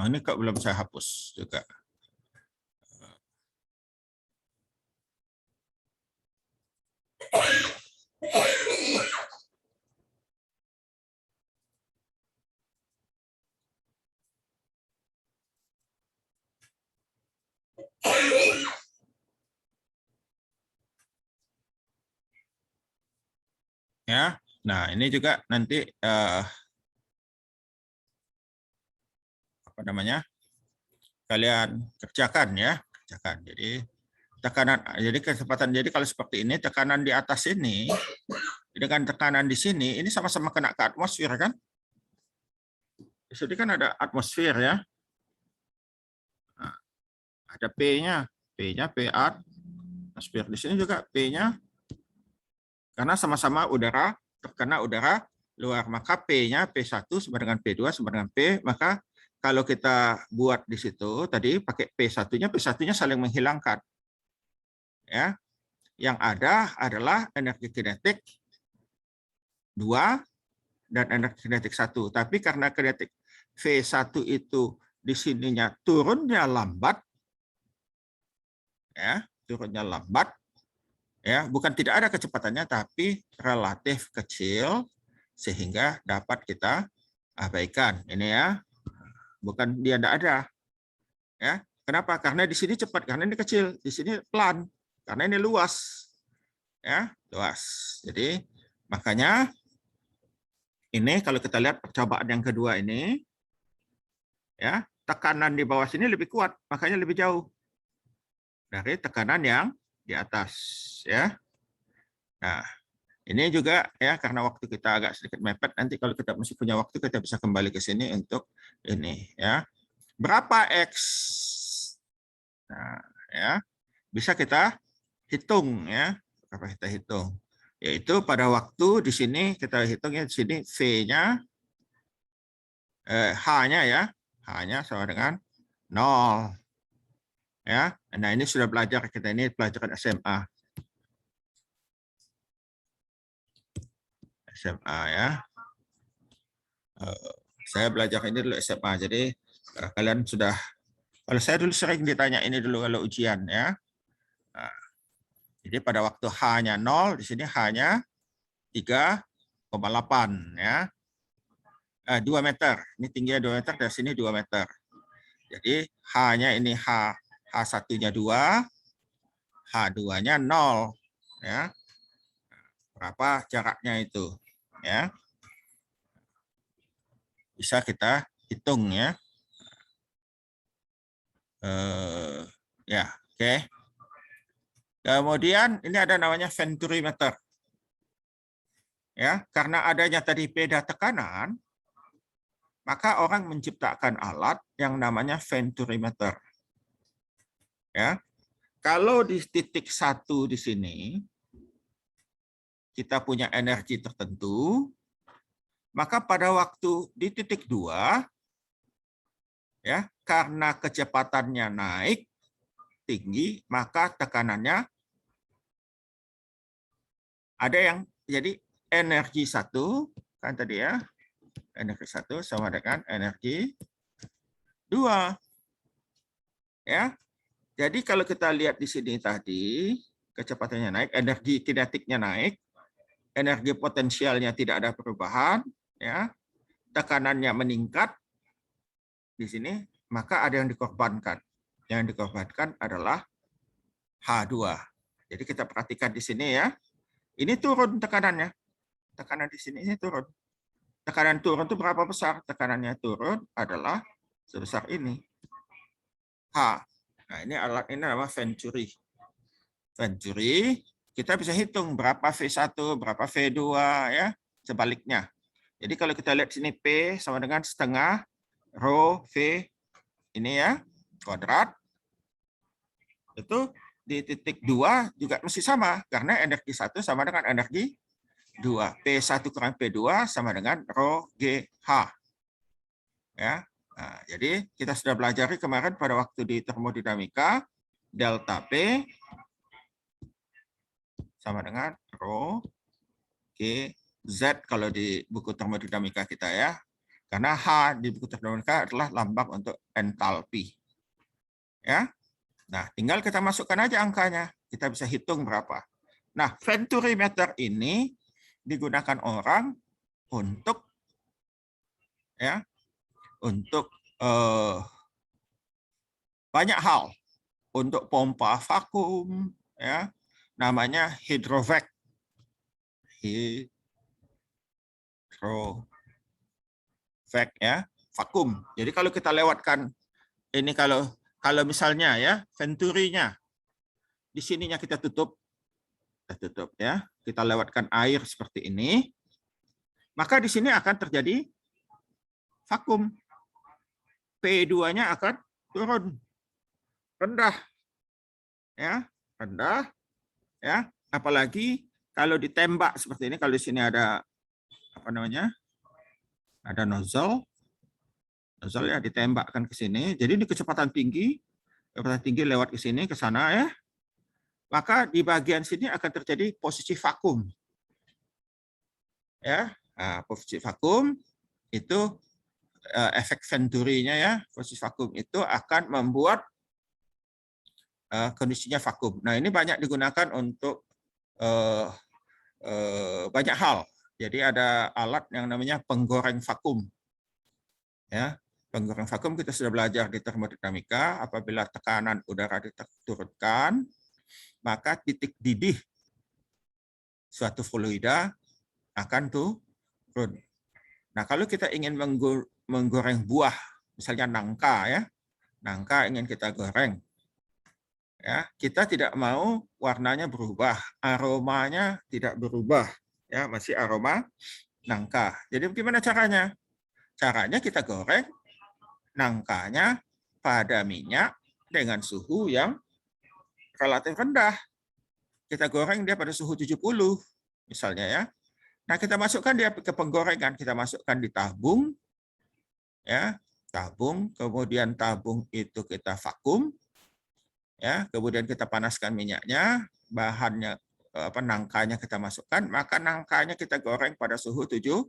ini kok belum saya hapus juga. Ya, nah ini juga nanti apa namanya? Kalian kerjakan ya, kerjakan. Jadi tekanan, jadi kecepatan. Jadi kalau seperti ini, tekanan di atas ini dengan tekanan di sini, ini sama-sama kena ke atmosfer kan? Di sini kan ada atmosfer ya. Nah, ada P-nya, P atmosfer. Di sini juga P-nya. Karena sama-sama udara, terkena udara luar, maka P-nya P1 sama dengan P2 sama dengan P, maka kalau kita buat di situ tadi pakai P1-nya saling menghilangkan. Ya. Yang ada adalah energi kinetik 2 dan energi kinetik 1. Tapi karena kinetik V1 itu di sininya turunnya lambat, ya, turunnya lambat, ya, bukan tidak ada kecepatannya, tapi relatif kecil sehingga dapat kita abaikan. Ini ya, bukan dia tidak ada. Ya, kenapa? Karena di sini cepat, karena ini kecil, di sini pelan, karena ini luas. Ya, luas. Jadi makanya ini kalau kita lihat percobaan yang kedua ini, ya, tekanan di bawah sini lebih kuat, makanya lebih jauh dari tekanan yang di atas, ya. Nah, ini juga ya karena waktu kita agak sedikit mepet, nanti kalau kita masih punya waktu kita bisa kembali ke sini untuk ini, ya. Berapa X? Nah, ya. Bisa kita hitung, ya. Berapa kita hitung? Yaitu pada waktu di sini kita hitungnya di sini V-nya H-nya ya. H-nya sama dengan 0. Ya. Nah, ini sudah belajar kita, ini pelajaran SMA. SMA ya. Saya belajar ini dulu SMA. Jadi kalian sudah, kalau saya dulu sering ditanya ini dulu kalau ujian ya. Nah, jadi pada waktu H-nya 0, di sini H-nya 3,8 ya. 2 meter. Ini tingginya 2 meter, dari sini 2 meter. Jadi H-nya ini H1-nya 2, H2-nya 0 ya. Berapa jaraknya itu ya? Bisa kita hitung ya. Ya, oke. Kemudian ini ada namanya venturimeter. Ya, karena adanya tadi beda tekanan, maka orang menciptakan alat yang namanya venturimeter. Ya. Kalau di titik 1 di sini kita punya energi tertentu, maka pada waktu di titik 2 ya, karena kecepatannya naik tinggi, maka tekanannya ada yang jadi energi 1 kan tadi ya. Energi 1 sama dengan energi 2. Ya. Jadi kalau kita lihat di sini tadi, kecepatannya naik, energi kinetiknya naik, energi potensialnya tidak ada perubahan, ya. Tekanannya meningkat di sini, maka ada yang dikorbankan. Yang dikorbankan adalah H2. Jadi kita perhatikan di sini ya. Ini turun tekanannya. Tekanan di sini ini turun. Tekanan turun itu berapa besar? Tekanannya turun adalah sebesar ini. H. Nah, ini alat ini nama Venturi. Venturi, kita bisa hitung berapa V1, berapa V2 ya, sebaliknya. Jadi kalau kita lihat sini P sama dengan setengah rho V ini ya, kuadrat. Itu di titik 2 juga mesti sama karena energi 1 sama dengan energi 2. P1 kurang P2 sama dengan rho GH. Ya. Nah, jadi kita sudah belajar kemarin pada waktu di termodinamika, delta P sama dengan rho GZ kalau di buku termodinamika kita ya. Karena H di buku termodinamika adalah lambang untuk entalpi. Ya. Nah, tinggal kita masukkan aja angkanya. Kita bisa hitung berapa. Nah, Venturi-meter ini digunakan orang untuk ya, untuk banyak hal. Untuk pompa vakum ya, namanya hidrovac. Hidrovac ya, vakum. Jadi kalau kita lewatkan ini kalau misalnya ya Venturinya di sininya kita tutup ya, kita lewatkan air seperti ini, maka di sini akan terjadi vakum. P2-nya akan turun rendah ya, rendah ya, apalagi kalau ditembak seperti ini, kalau di sini ada apa namanya, ada nozzle ya, ditembakkan ke sini, jadi di kecepatan tinggi lewat ke sini ke sana ya, maka di bagian sini akan terjadi posisi vakum ya. Nah, posisi vakum itu efek Venturi-nya ya, posisi vakum itu akan membuat kondisinya vakum. Nah, ini banyak digunakan untuk banyak hal. Jadi ada alat yang namanya penggoreng vakum. Ya, penggoreng vakum kita sudah belajar di termodinamika. Apabila tekanan udara diturunkan, maka titik didih suatu fluida akan turun. Nah, kalau kita ingin menggoreng buah, misalnya nangka ya, nangka ingin kita goreng, ya, kita tidak mau warnanya berubah, aromanya tidak berubah, ya, masih aroma nangka. Jadi bagaimana caranya? Caranya kita goreng nangkanya pada minyak dengan suhu yang relatif rendah. Kita goreng dia pada suhu 70 misalnya ya. Nah, kita masukkan dia ke penggorengan, kita masukkan di tabung ya, tabung, kemudian tabung itu kita vakum ya, kemudian kita panaskan minyaknya, bahannya nangkanya kita masukkan, maka nangkanya kita goreng pada suhu 70.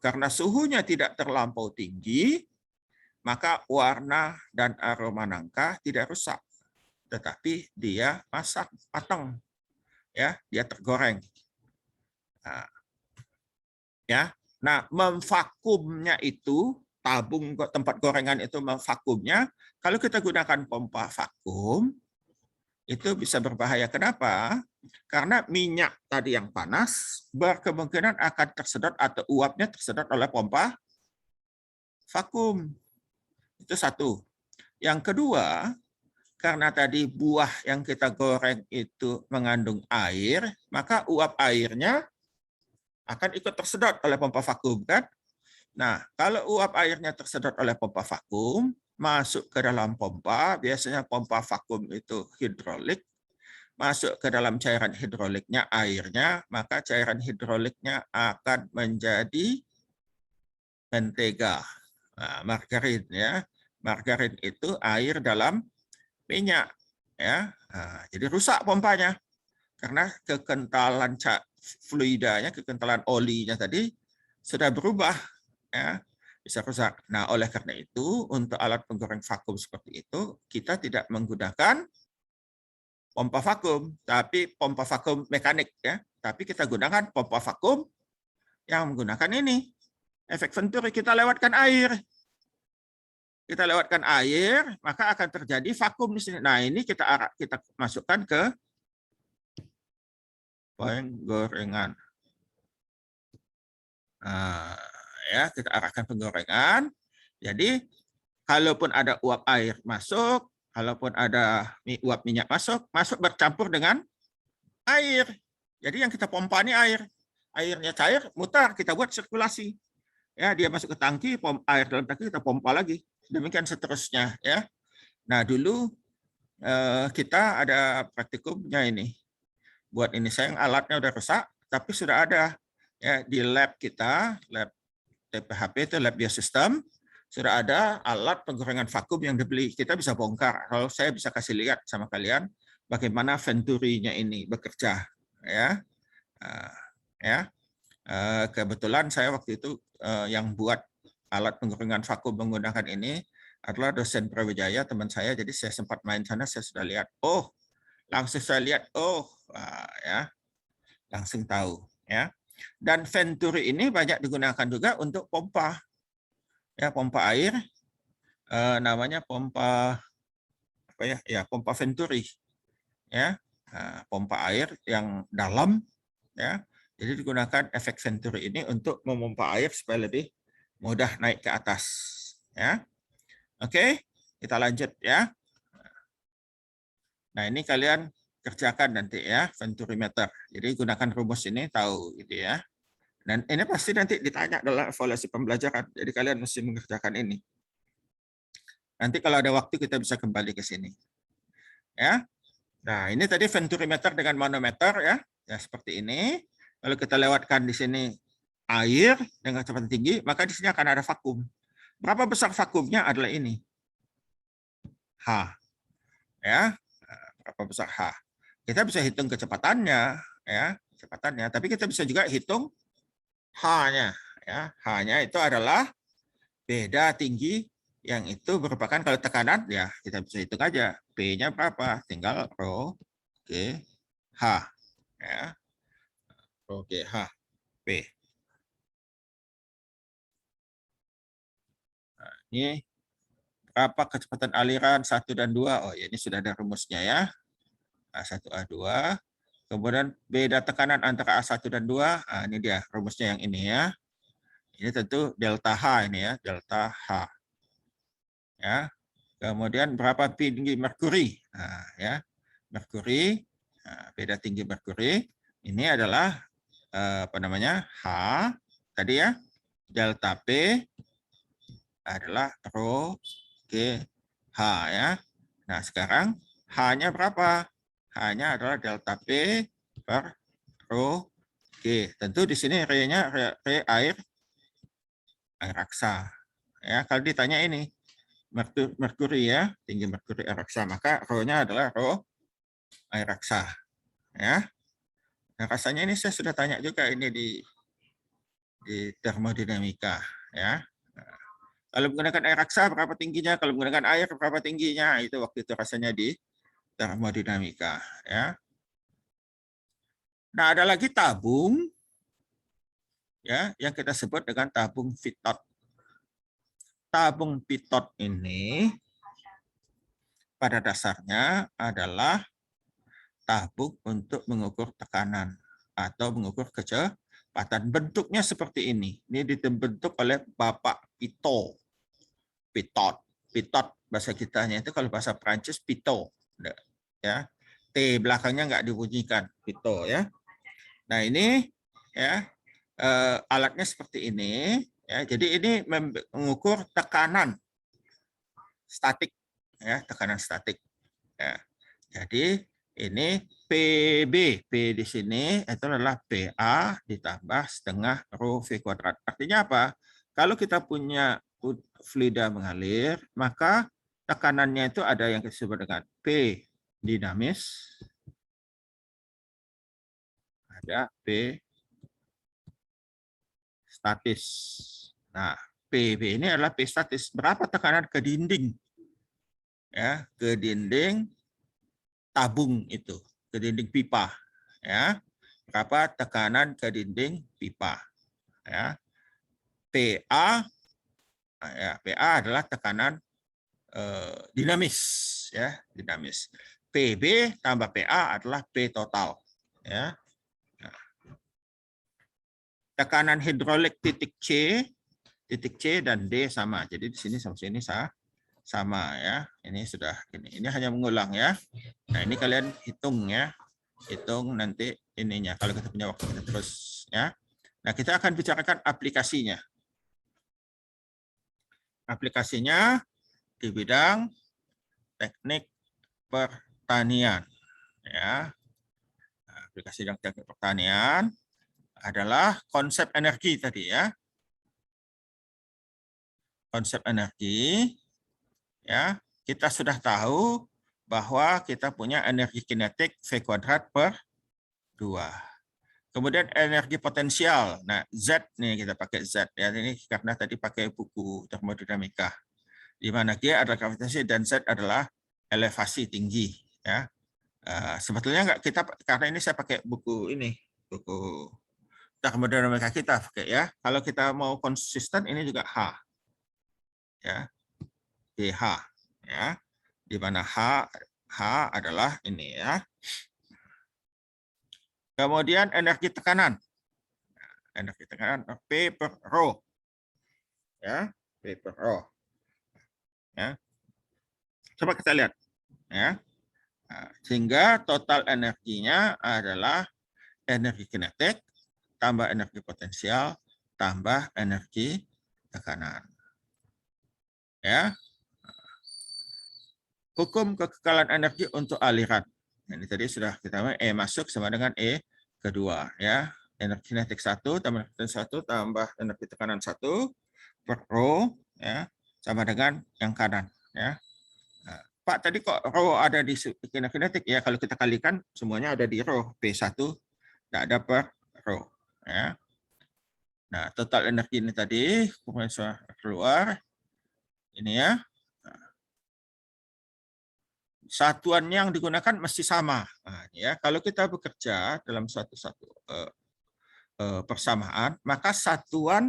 Karena suhunya tidak terlampau tinggi, maka warna dan aroma nangka tidak rusak, tetapi dia matang ya, dia tergoreng. Nah, ya. Nah, memvakumnya itu, tabung tempat gorengan itu memvakumnya, kalau kita gunakan pompa vakum, itu bisa berbahaya. Kenapa? Karena minyak tadi yang panas berkemungkinan akan tersedot atau uapnya tersedot oleh pompa vakum. Itu satu. Yang kedua, karena tadi buah yang kita goreng itu mengandung air, maka uap airnya akan ikut tersedot oleh pompa vakum kan? Nah, kalau uap airnya tersedot oleh pompa vakum, masuk ke dalam pompa, biasanya pompa vakum itu hidrolik, masuk ke dalam cairan hidroliknya airnya, maka cairan hidroliknya akan menjadi mentega. Nah, margarin ya. Margarin itu air dalam minyak ya. Nah, jadi rusak pompanya. Karena kekentalan fluidanya, kekentalan olinya tadi sudah berubah ya, bisa rusak. Nah, oleh karena itu untuk alat penggoreng vakum seperti itu kita tidak menggunakan pompa vakum, tapi pompa vakum mekanik ya. Tapi kita gunakan pompa vakum yang menggunakan ini. Efek Venturi, kita lewatkan air. Kita lewatkan air, maka akan terjadi vakum di sini. Nah, ini kita masukkan ke penggorengan. Nah, ya, kita arahkan penggorengan. Jadi, kalaupun ada uap air masuk, kalaupun ada uap minyak masuk bercampur dengan air. Jadi yang kita pompa ini air. Airnya cair, mutar, kita buat sirkulasi. Ya, dia masuk ke tangki, air dalam tangki kita pompa lagi. Demikian seterusnya, ya. Nah, dulu kita ada praktikumnya ini. Buat ini sayang alatnya udah rusak, tapi sudah ada ya di lab kita, lab TPHP itu lab biosistem, sudah ada alat penggorengan vakum yang dibeli. Kita bisa bongkar. Kalau saya bisa kasih lihat sama kalian bagaimana Venturi-nya ini bekerja, ya. Kebetulan saya waktu itu yang buat alat penggorengan vakum menggunakan ini adalah dosen Brawijaya, teman saya. Jadi saya sempat main sana, saya sudah lihat. Langsung saya lihat. Ya, langsung tahu. Ya. Dan Venturi ini banyak digunakan juga untuk pompa. Ya, pompa air. Namanya pompa apa ya? Ya, pompa Venturi. Ya, pompa air yang dalam. Ya. Jadi digunakan efek Venturi ini untuk memompa air supaya lebih mudah naik ke atas. Ya, oke, kita lanjut ya. Nah ini kalian kerjakan nanti ya Venturimeter. Jadi gunakan rumus ini tahu gitu ya. Dan ini pasti nanti ditanya dalam evaluasi pembelajaran. Jadi kalian mesti mengerjakan ini. Nanti kalau ada waktu kita bisa kembali ke sini. Ya. Nah ini tadi Venturimeter dengan manometer ya. Ya seperti ini. Kalau kita lewatkan di sini air dengan kecepatan tinggi, maka di sini akan ada vakum. Berapa besar vakumnya adalah ini? H. Ya, berapa besar H? Kita bisa hitung kecepatannya, ya, kecepatannya. Tapi kita bisa juga hitung H-nya. Ya, H-nya itu adalah beda tinggi yang itu merupakan kalau tekanan, ya kita bisa hitung aja. P-nya berapa? Tinggal rho G H. Ya. Oke, H, P. Nah, ini berapa kecepatan aliran 1 dan 2? Oh, ya ini sudah ada rumusnya ya. A1, A2. Kemudian beda tekanan antara A1 dan 2. Nah, ini dia rumusnya yang ini ya. Ini tentu delta H ini ya, delta H. Ya. Kemudian berapa tinggi merkuri? Nah, ya. Merkuri, nah, beda tinggi merkuri. Ini adalah apa namanya? H tadi ya. Delta P adalah rho G H ya. Nah, sekarang H-nya berapa? H-nya adalah delta P per rho G. Tentu di sini R-nya air raksa. Ya, kalau ditanya ini merkuri ya, tinggi merkuri air raksa, maka rho-nya adalah rho air raksa. Ya. Nah, rasanya ini saya sudah tanya juga ini di termodinamika ya. Kalau menggunakan air raksa berapa tingginya? Kalau menggunakan air berapa tingginya? Itu waktu itu rasanya di termodinamika. Ya. Nah ada lagi tabung, ya, yang kita sebut dengan tabung pitot. Tabung pitot ini pada dasarnya adalah tabung untuk mengukur tekanan atau mengukur kecepatan. Bentuknya seperti ini. Ini dibentuk oleh Bapak Pitot. Pitot bahasa kitanya itu kalau bahasa Prancis Pitot. Ya. T belakangnya nggak dibunyikan. Pitot ya. Nah ini ya alatnya seperti ini. Ya. Jadi ini mengukur tekanan statik. Ya, tekanan statik. Ya. Jadi ini PB, P di sini itu adalah PA ditambah setengah rho V kuadrat. Artinya apa? Kalau kita punya fluida mengalir, maka tekanannya itu ada yang disebut dengan P dinamis, ada P statis. Nah, PB ini adalah P statis. Berapa tekanan ke dinding? Ya, ke dinding tabung itu, ke dinding pipa, ya. Berapa tekanan ke dinding pipa, ya. PA, ya, PA adalah tekanan dinamis, ya, dinamis. PB tambah PA adalah P total, ya. Nah. Tekanan hidrolik titik C dan D sama. Jadi di sini sama sini sama ya. Ini sudah ini hanya mengulang ya. Nah, ini kalian hitung ya. Hitung nanti ininya kalau kita punya waktu kita terus ya. Nah, kita akan bicarakan aplikasinya. Aplikasinya di bidang teknik pertanian ya. Aplikasi bidang teknik pertanian adalah konsep energi tadi ya. Konsep energi ya, kita sudah tahu bahwa kita punya energi kinetik V kuadrat per 2. Kemudian energi potensial. Nah, Z nih kita pakai Z ya. Ini karena tadi pakai buku termodinamika. Di mana G adalah gravitasi dan Z adalah elevasi tinggi ya. Sebetulnya enggak kita karena ini saya pakai buku ini, buku termodinamika kita pakai ya. Kalau kita mau konsisten ini juga H. Ya. GH ya. Di mana H adalah ini ya. Kemudian energi tekanan. Energi tekanan P per rho. Ya, P per rho. Ya. Coba kita lihat ya. Sehingga total energinya adalah energi kinetik tambah energi potensial tambah energi tekanan. Ya. Hukum kekekalan energi untuk aliran. Ini tadi sudah kita E masuk sama dengan E kedua ya. Energi kinetik 1 tambah energi potensial 1 tambah energi tekanan 1 per rho ya sama dengan yang kanan ya. Pak tadi kok rho ada di energi kinetik ya, kalau kita kalikan semuanya ada di rho, P1 tidak ada per rho ya. Nah, total energi ini tadi keluar ini ya. Satuan yang digunakan mesti sama. Nah, ya, kalau kita bekerja dalam suatu persamaan, maka satuan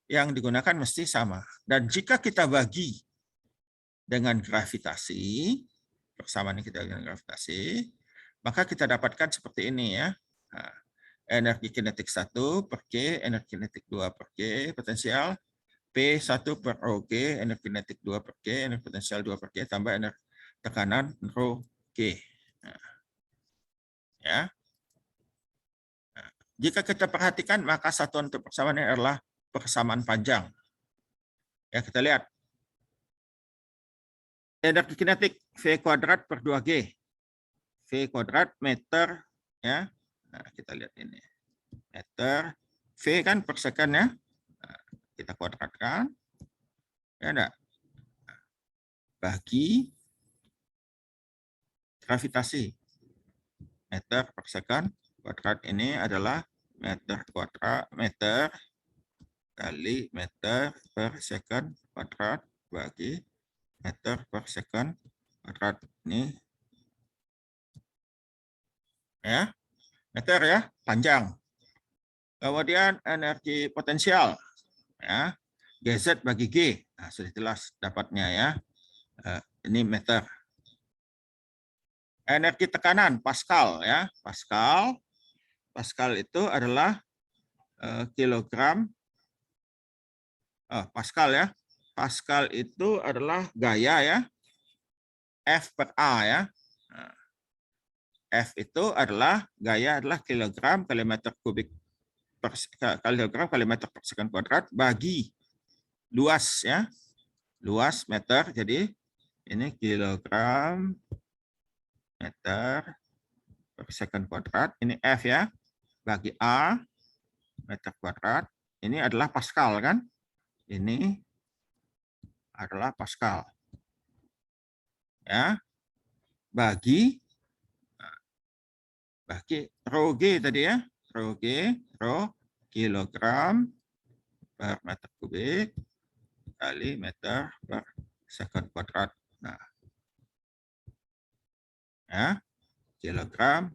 yang digunakan mesti sama. Dan jika kita bagi dengan gravitasi, persamaan yang kita dengan gravitasi, maka kita dapatkan seperti ini ya. Nah, energi kinetik 1 per G, energi kinetik 2 per G, potensial P1 per rho G, energi kinetik 2 per G, energi potensial 2 per G, tambah energi tekanan rho G. Nah, ya. Nah, jika kita perhatikan maka satuan untuk persamaan ini adalah persamaan panjang. Ya, kita lihat. Energi kinetik V kuadrat per 2G. V kuadrat meter ya. Nah, kita lihat ini. Meter V kan per second ya. Nah, kita kuadratkan. Ya enggak? Bagi gravitasi. Meter per second kuadrat ini adalah meter kuadrat meter kali meter per second kuadrat bagi meter per second kuadrat ini ya, meter ya, panjang. Kemudian energi potensial ya, GZ bagi G. Nah, sudah jelas dapatnya ya. Ini meter. Energi tekanan Pascal ya, Pascal itu adalah kilogram Pascal ya. Pascal itu adalah gaya ya. F per A ya. F itu adalah gaya adalah kilogram kali meter kubik per kilogram kali meter per second kuadrat bagi luas ya. Luas meter, jadi ini kilogram meter per second kuadrat, ini F ya, bagi A meter kuadrat, ini adalah Pascal kan? Ini adalah Pascal. Ya. Bagi rho G tadi ya, rho G, rho kilogram per meter kubik kali meter per second kuadrat. Nah, ya, kilogram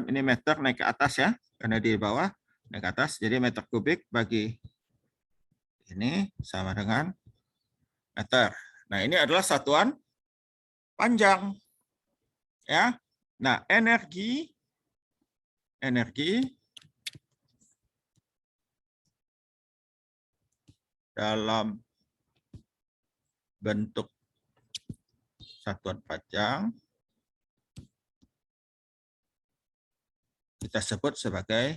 ini meter naik ke atas ya, karena di bawah naik ke atas, jadi meter kubik bagi ini sama dengan meter. Nah, ini adalah satuan panjang ya. Nah, energi dalam bentuk satuan panjang kita sebut sebagai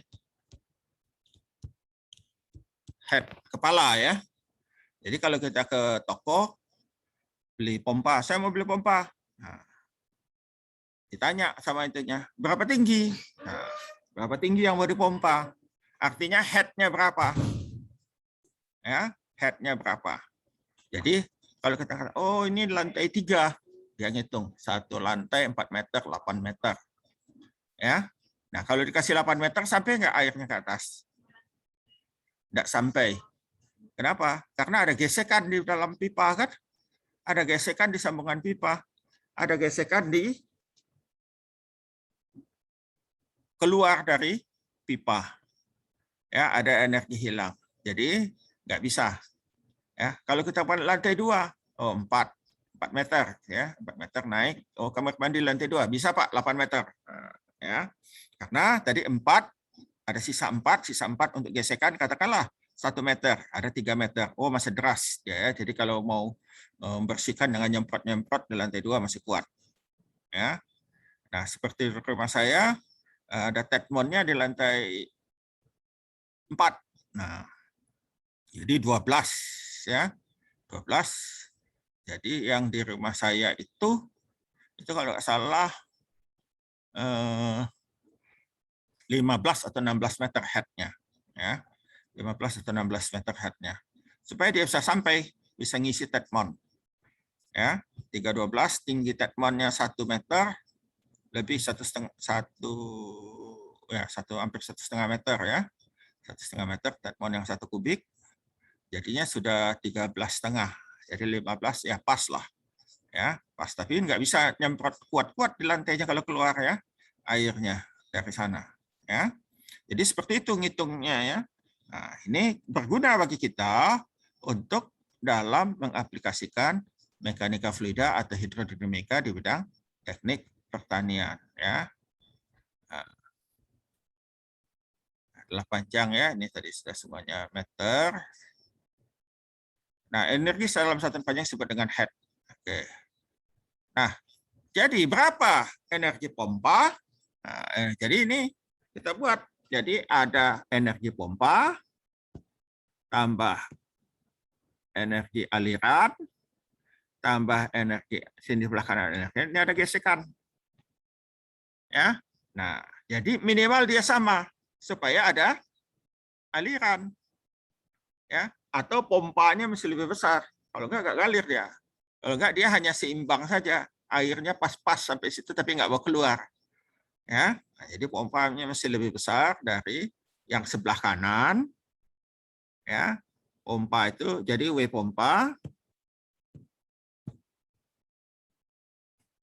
head, kepala ya. Jadi kalau kita ke toko beli pompa, saya mau beli pompa. Nah, ditanya sama itunya, berapa tinggi? Nah, berapa tinggi yang mau dipompa? Artinya head-nya berapa? Ya, head-nya berapa? Jadi kalau kita kata, oh ini lantai 3, dia ngitung satu lantai 4 meter, 8 meter. Ya, nah kalau dikasih 8 meter sampai nggak airnya ke atas? Nggak sampai. Kenapa? Karena ada gesekan di dalam pipa kan? Ada gesekan di sambungan pipa, ada gesekan di keluar dari pipa. Ya, ada energi hilang. Jadi nggak bisa. Ya, kalau kita pada lantai 2, oh 4 meter ya, 4 meter naik. Oh, kamar mandi lantai 2, bisa Pak 8 meter. Ya. Karena tadi 4 ada sisa 4 untuk gesekan katakanlah 1 meter, ada 3 meter. Oh, masih deras ya. Jadi kalau mau membersihkan dengan nyemprot-nyemprot di lantai 2 masih kuat. Ya. Nah, seperti rumah saya ada tetmonnya di lantai 4. Nah, jadi 12 ya. 12. Jadi yang di rumah saya itu kalau nggak salah 15 atau 16 meter head-nya ya. 15 atau 16 meter head-nya. Supaya dia bisa sampai, bisa ngisi tetmon. Ya, 312 tinggi tetmonnya 1 meter, lebih hampir 1,5 meter ya. 1,5 meter tetmon yang 1 kubik. Jadinya sudah 13,5. Jadi 15 ya pas lah. Ya, pas, tapi nggak bisa nyemprot kuat-kuat di lantainya kalau keluar ya airnya dari sana. Ya. Jadi seperti itu ngitungnya ya. Nah, ini berguna bagi kita untuk dalam mengaplikasikan mekanika fluida atau hidrodinamika di bidang teknik pertanian ya. Nah, adalah panjang ya, ini tadi sudah semuanya meter. Nah, energi dalam satuan panjang disebut dengan head. Oke. Nah, jadi berapa energi pompa? Nah, jadi ini kita buat. Jadi ada energi pompa, tambah energi aliran, tambah energi sini sebelah kanan energi. Ini ada gesekan. Ya. Nah, jadi minimal dia sama supaya ada aliran. Ya, atau pompanya mesti lebih besar. Kalau enggak ngalir dia. Kalau enggak dia hanya seimbang saja. Airnya pas-pas sampai situ tapi enggak mau keluar. Ya. Nah, jadi pompanya mesti lebih besar dari yang sebelah kanan. Ya. Pompa itu jadi W pompa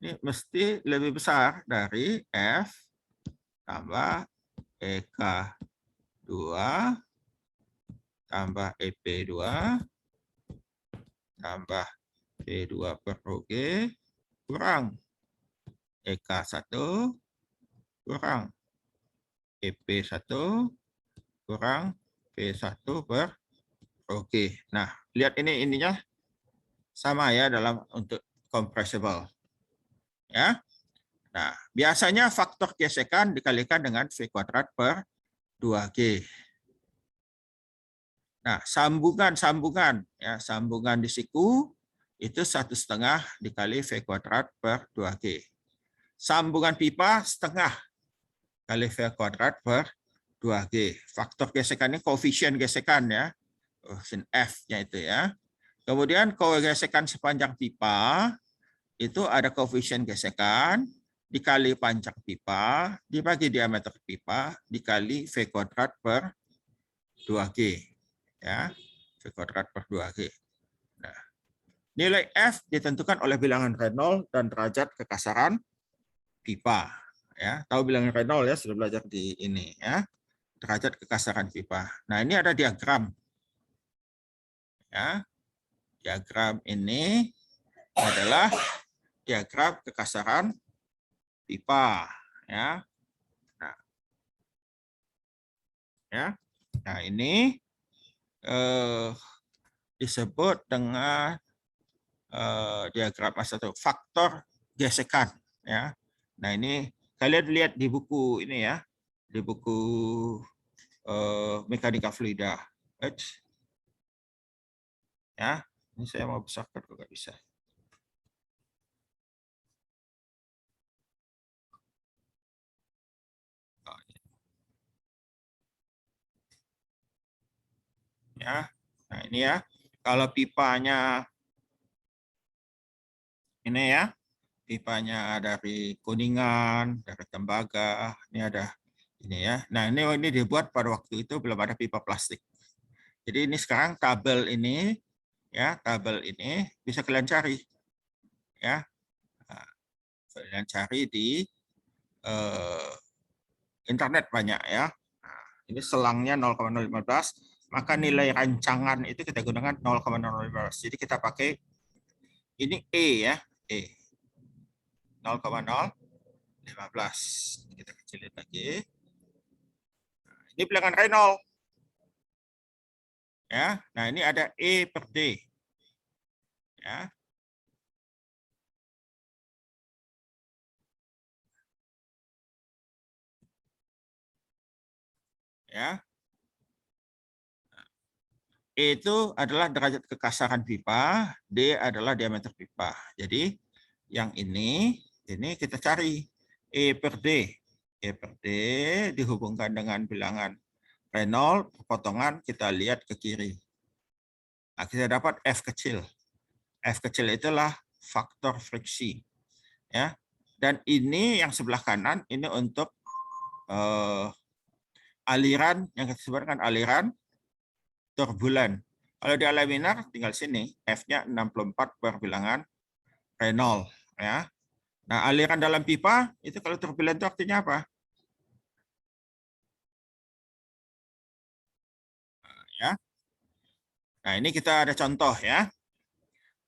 ini mesti lebih besar dari F tambah EK2 tambah EP2 tambah P2 per OG kurang EK1 kurang EP1 kurang P1 per OG. Nah, lihat ini ininya sama ya dalam untuk compressible. Ya. Nah, biasanya faktor gesekan dikalikan dengan V kuadrat per 2G. Nah, sambungan ya, sambungan di siku itu 1,5 dikali V kuadrat per 2G. Sambungan pipa setengah kali V kuadrat per 2G. Faktor gesekan ini koefisien gesekan ya. Koefisien F-nya itu ya. Kemudian gesekan sepanjang pipa itu ada koefisien gesekan dikali panjang pipa dibagi diameter pipa dikali V kuadrat per 2G. Ya, V kuadrat per 2G. Nah, nilai F ditentukan oleh bilangan Reynolds dan derajat kekasaran pipa. Ya, tahu bilangan Reynolds ya, sudah belajar di ini ya. Derajat kekasaran pipa. Nah, ini ada diagram. Ya. Diagram ini adalah diagram kekasaran pipa ya. Nah, ya. Nah, ini disebut dengan diagram A1, faktor gesekan ya. Nah, ini kalian lihat di buku ini ya, di buku mekanika fluida. Ya, ini saya mau besarkan kok nggak bisa. Ya, nah ini ya, kalau pipanya ini ya, pipanya dari Kuningan, dari Tembaga, ini ada ini ya. Nah ini dibuat pada waktu itu belum ada pipa plastik. Jadi ini sekarang tabel ini ya, tabel ini bisa kalian cari ya. Nah, kalian cari di internet banyak ya. Nah, ini selangnya 0,015, maka nilai rancangan itu kita gunakan 0,015. Jadi kita pakai ini E ya, E 0,015. Kita kecilin lagi. Nah, ini bilangan Reynolds. Ya, nah ini ada E per D. Ya. Ya. E itu adalah derajat kekasaran pipa, D adalah diameter pipa. Jadi yang ini kita cari E per D. E per D dihubungkan dengan bilangan Reynolds, potongan kita lihat ke kiri. Nah, kita dapat F kecil. F kecil itulah faktor friksi. Ya. Dan ini yang sebelah kanan ini untuk aliran yang kita sebutkan aliran turbulen. Kalau di laminar tinggal sini, F-nya 64 per bilangan Reynolds. Ya. Nah, aliran dalam pipa itu kalau turbulen itu artinya apa? Ya. Nah, ini kita ada contoh ya.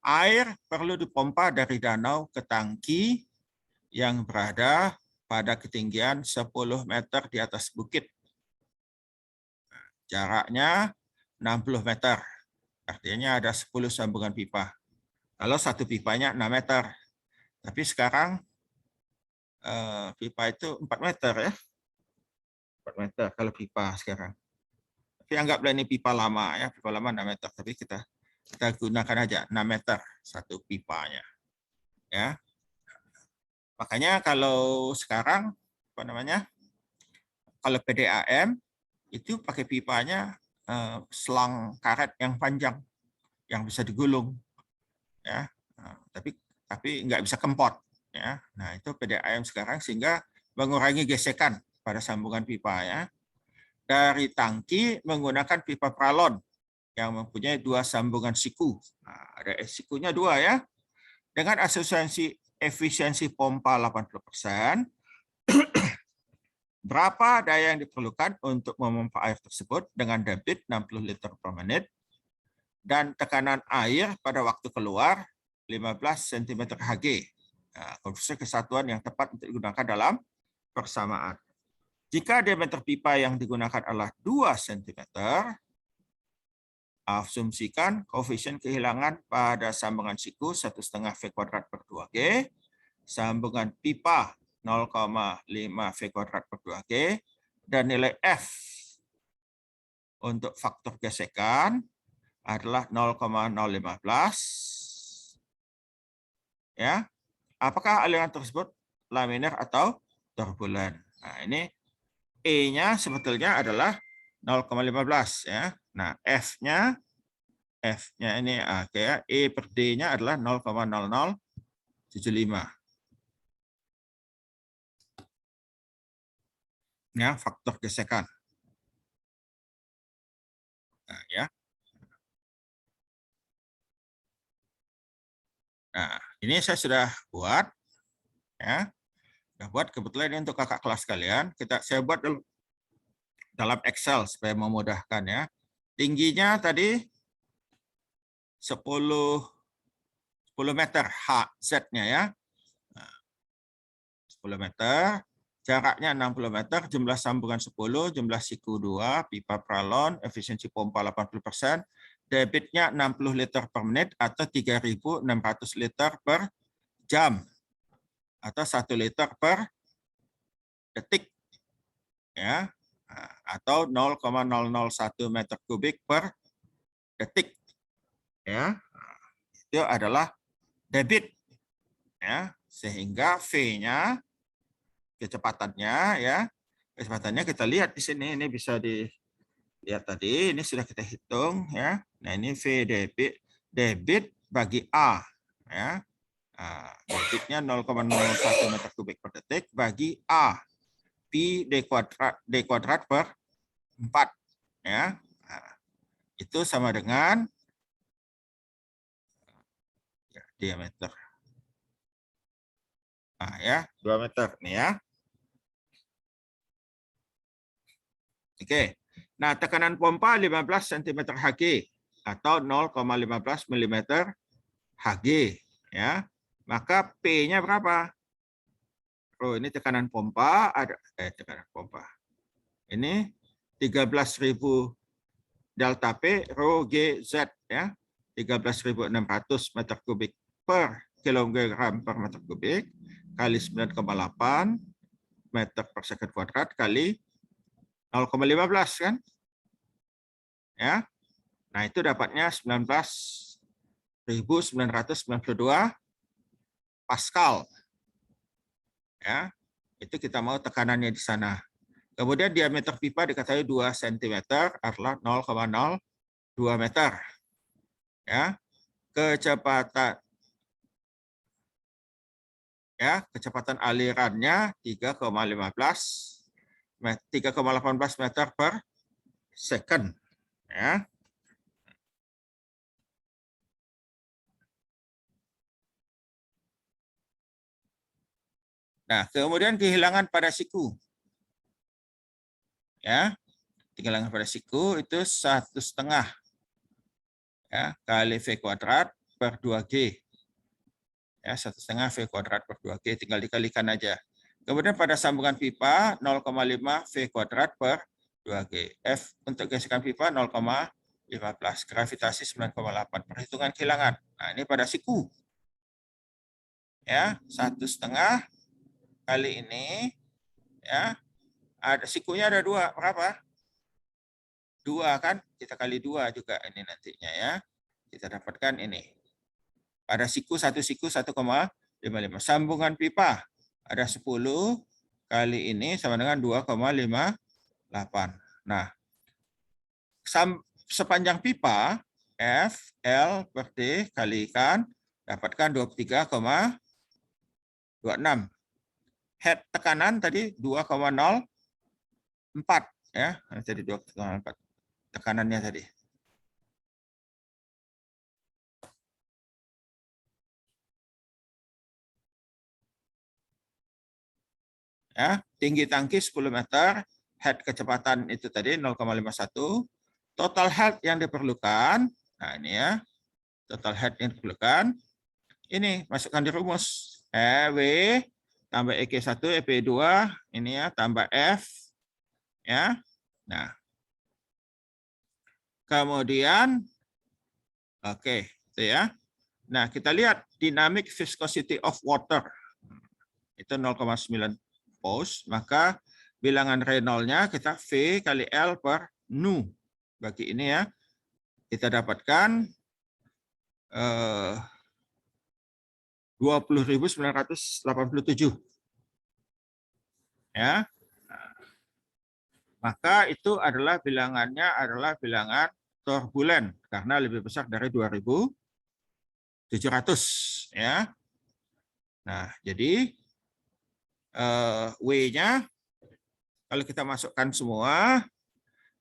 Air perlu dipompa dari danau ke tangki yang berada pada ketinggian 10 meter di atas bukit. Jaraknya 60 meter. Artinya ada 10 sambungan pipa. Kalau satu pipanya 6 meter. Tapi sekarang pipa itu 4 meter ya. 4 meter kalau pipa sekarang. Tapi anggaplah ini pipa lama ya, pipa lama 6 meter. Tapi kita gunakan aja 6 meter satu pipanya. Ya. Makanya kalau sekarang apa namanya? Kalau PDAM itu pakai pipanya selang karet yang panjang yang bisa digulung. Ya. Nah, tapi nggak bisa kempot ya. Nah, itu PDAM sekarang sehingga mengurangi gesekan pada sambungan pipa ya. Dari tangki menggunakan pipa pralon yang mempunyai 2 sambungan siku. Nah, ada sikunya 2 ya. Dengan efisiensi pompa 80%, berapa daya yang diperlukan untuk memompa air tersebut dengan debit 60 liter per menit dan tekanan air pada waktu keluar 15 cm Hg. Nah, konversi kesatuan yang tepat untuk digunakan dalam persamaan. Jika diameter pipa yang digunakan adalah 2 cm, asumsikan koefisien kehilangan pada sambungan siku 1,5 V kuadrat per 2G, sambungan pipa 0,5 V kuadrat per 2G, dan nilai F untuk faktor gesekan adalah 0,015. Ya. Apakah aliran tersebut laminar atau turbulen? Nah, ini E-nya sebetulnya adalah 0,15 ya. Nah, F-nya ini kayak E per D-nya adalah 0,0075. Ya, faktor gesekan. Nah, ya. Nah, ini saya sudah buat ya. Sudah buat kebetulan ini untuk kakak kelas kalian. Saya buat dulu dalam Excel supaya memudahkan ya. Tingginya tadi 10 meter Z-nya ya. Nah, 10 meter, jaraknya 60 meter, jumlah sambungan 10, jumlah siku 2, pipa pralon, efisiensi pompa 80%, debitnya 60 liter per menit atau 3.600 liter per jam atau 1 liter per detik, ya, atau 0,001 meter kubik per detik, ya. Itu adalah debit, ya, sehingga V-nya kecepatannya, ya, kecepatannya kita lihat di sini, ini bisa dilihat tadi, ini sudah kita hitung, ya. Nah, ini V debit bagi A, ya. Nah, debitnya 0,01 meter kubik per detik bagi A, Pi D kuadrat per 4, ya. Nah, itu sama dengan ya, diameter. Nah, ya, 2 meter nih, ya. Oke. Nah, tekanan pompa 15 cm Hg atau 0,15 mm Hg, ya. Maka P-nya berapa? Oh, ini tekanan pompa ada tekanan pompa. Ini 13.000 delta P rho G Z, ya. 13.600 meter kubik per kilogram per meter kubik kali 9,8 meter per second kuadrat kali 0,15 kan? Ya. Nah, itu dapatnya 19.992 Pascal. Ya. Itu kita mau tekanannya di sana. Kemudian diameter pipa diketahui 2 cm adalah 0,02 meter. Ya. Kecepatan alirannya 3,18 meter per second, ya. Nah, kemudian kehilangan pada siku. Ya. Kehilangan pada siku itu 1,5 ya kali V kuadrat per 2G. Ya, 1,5 V kuadrat per 2G, tinggal dikalikan aja. Kemudian pada sambungan pipa 0,5 V kuadrat per 2G. F untuk gesekan pipa 0,15. Gravitasi 9,8. Perhitungan kehilangan. Nah, ini pada siku. Ya, 1,5 kali ini, ya, ada sikunya ada 2, berapa? 2 kan? Kita kali 2 juga ini nantinya, ya. Kita dapatkan ini. Pada siku 1 siku 1,55. Sambungan pipa ada 10 kali ini sama dengan 2,58. Nah, sepanjang pipa F L per D kalikan dapatkan 23,26. Head tekanan tadi 2,04 ya, tadi 2,04 tekanannya tadi. Ya, tinggi tangki 10 meter, head kecepatan itu tadi 0,51. Total head yang diperlukan, nah ini ya, total head yang diperlukan. Ini masukkan di rumus. W tambah EK1, EP2, ini ya, tambah F. Ya. Nah. Kemudian, oke, itu ya. Nah, kita lihat dynamic viscosity of water. Itu 0,9 Paus, maka bilangan Reynolds-nya kita V kali L per nu. Bagi ini ya, kita dapatkan 20.987. Ya. Maka itu adalah bilangannya adalah bilangan turbulen karena lebih besar dari 2.700 ya. Nah, jadi W-nya kalau kita masukkan semua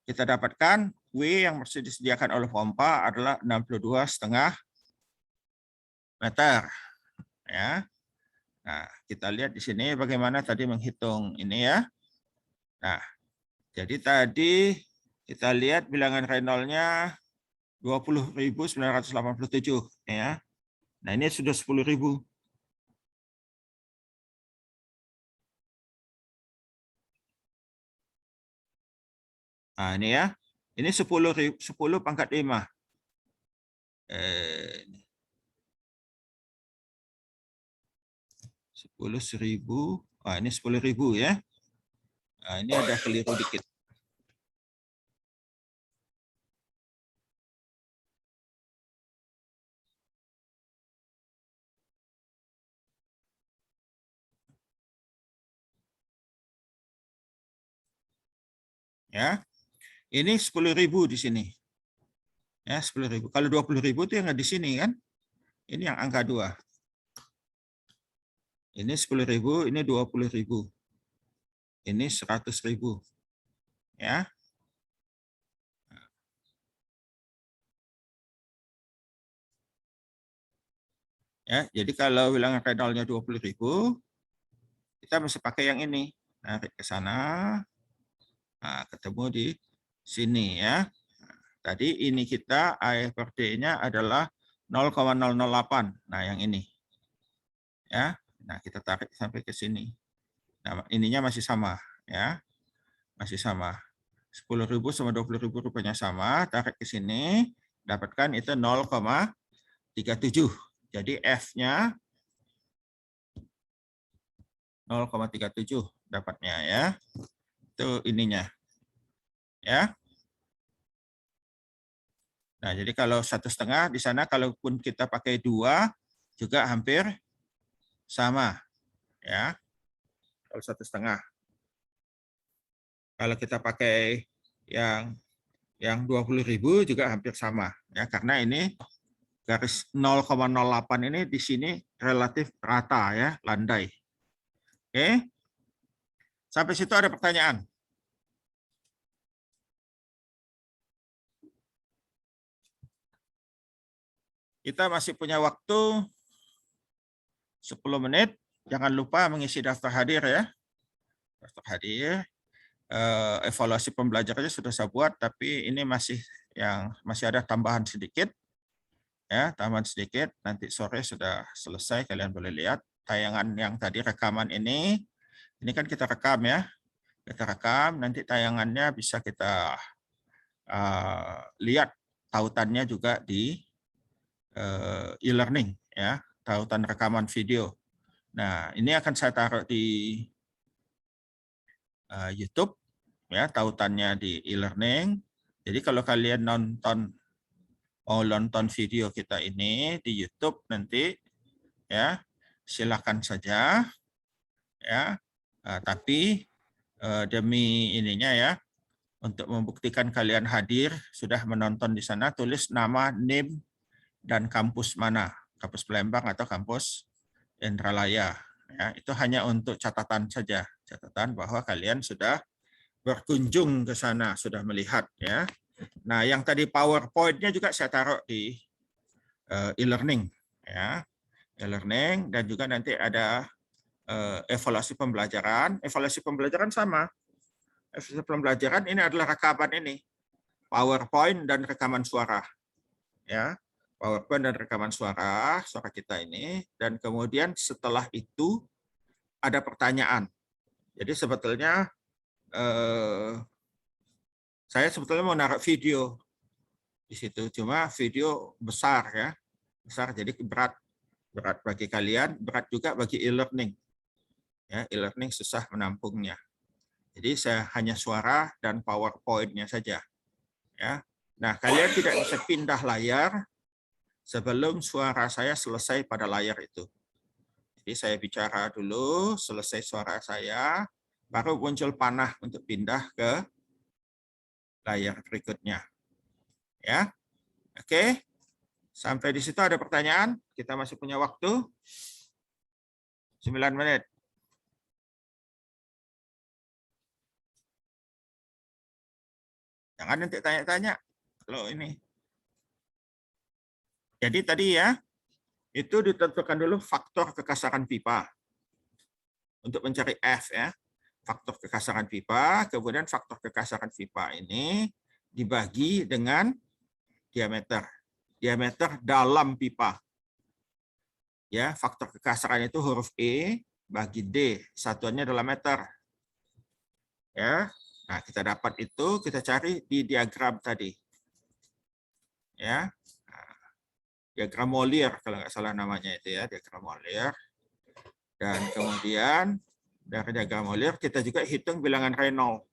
kita dapatkan W yang mesti disediakan oleh pompa adalah 62,5 meter ya. Nah, kita lihat di sini bagaimana tadi menghitung ini ya. Nah, jadi tadi kita lihat bilangan Reynolds-nya 20.987 ya. Nah, ini sudah 10.000. Nah, ini ya. Ini 10 pangkat 5. 10.000. Ini 10.000 ya. Ini ada keliru dikit. Ya, ini 10.000 di sini. Ya, 10.000. Kalau 20.000 itu yang di sini kan? Ini yang angka 2. Ini 10.000, ini 20.000. Ini 100.000. Ya. Ya, jadi kalau bilangan Reynolds-nya 20.000, kita mesti pakai yang ini. Narik ke sana. Nah, ketemu di sini ya. Tadi ini kita A per D-nya adalah 0,008. Nah, yang ini. Ya. Nah, kita tarik sampai ke sini. Nah, ininya masih sama ya. Masih sama. 10.000 sama 20.000 rupanya sama, tarik ke sini, dapatkan itu 0,37. Jadi F-nya 0,37 dapatnya ya. Itu ininya. Ya. Nah, jadi kalau 1,5 di sana, kalaupun kita pakai 2 juga hampir sama, ya. Kalau 1,5. Kalau kita pakai yang 20.000 juga hampir sama, ya. Karena ini garis 0,08 ini di sini relatif rata, ya, landai. Oke. Sampai situ ada pertanyaan? Kita masih punya waktu 10 menit. Jangan lupa mengisi daftar hadir ya. Daftar hadir. Evaluasi pembelajarannya sudah saya buat, tapi ini masih ada tambahan sedikit. Ya, tambahan sedikit. Nanti sore sudah selesai, kalian boleh lihat tayangan yang tadi rekaman ini. Ini kan kita rekam ya. Kita rekam, nanti tayangannya bisa kita lihat tautannya juga di e-learning ya, tautan rekaman video. Nah, ini akan saya taruh di YouTube ya, tautannya di e-learning. Jadi kalau kalian nonton video kita ini di YouTube nanti ya, silakan saja ya. Tapi demi ininya ya, untuk membuktikan kalian hadir sudah menonton di sana, tulis nama, name dan kampus mana, kampus Palembang atau kampus Indralaya. Ya, itu hanya untuk catatan saja, catatan bahwa kalian sudah berkunjung ke sana, sudah melihat ya. Nah, yang tadi PowerPoint-nya juga saya taruh di e-learning ya, e-learning, dan juga nanti ada evaluasi pembelajaran. Evaluasi pembelajaran sama. Evaluasi pembelajaran ini adalah rekaman ini, PowerPoint dan rekaman suara ya. PowerPoint dan rekaman suara kita ini, dan kemudian setelah itu ada pertanyaan. Jadi sebetulnya saya sebetulnya mau naruh video di situ, cuma video besar ya, besar, jadi berat bagi kalian, berat juga bagi e-learning. Ya, e-learning susah menampungnya. Jadi saya hanya suara dan PowerPoint-nya saja. Ya. Nah, kalian tidak bisa pindah layar sebelum suara saya selesai pada layar itu. Jadi saya bicara dulu, selesai suara saya, baru muncul panah untuk pindah ke layar berikutnya. Ya, oke. Sampai di situ ada pertanyaan? Kita masih punya waktu 9 menit. Jangan nanti tanya-tanya kalau ini. Jadi tadi ya, itu ditentukan dulu faktor kekasaran pipa. Untuk mencari F ya, faktor kekasaran pipa, kemudian faktor kekasaran pipa ini dibagi dengan diameter. Diameter dalam pipa. Ya, faktor kekasaran itu huruf E bagi D, satuannya adalah meter. Ya. Nah, kita dapat itu, kita cari di diagram tadi. Ya. Nah, diagram Mollier kalau nggak salah namanya itu ya, diagram Mollier. Dan kemudian dari diagram Mollier kita juga hitung bilangan Reynolds.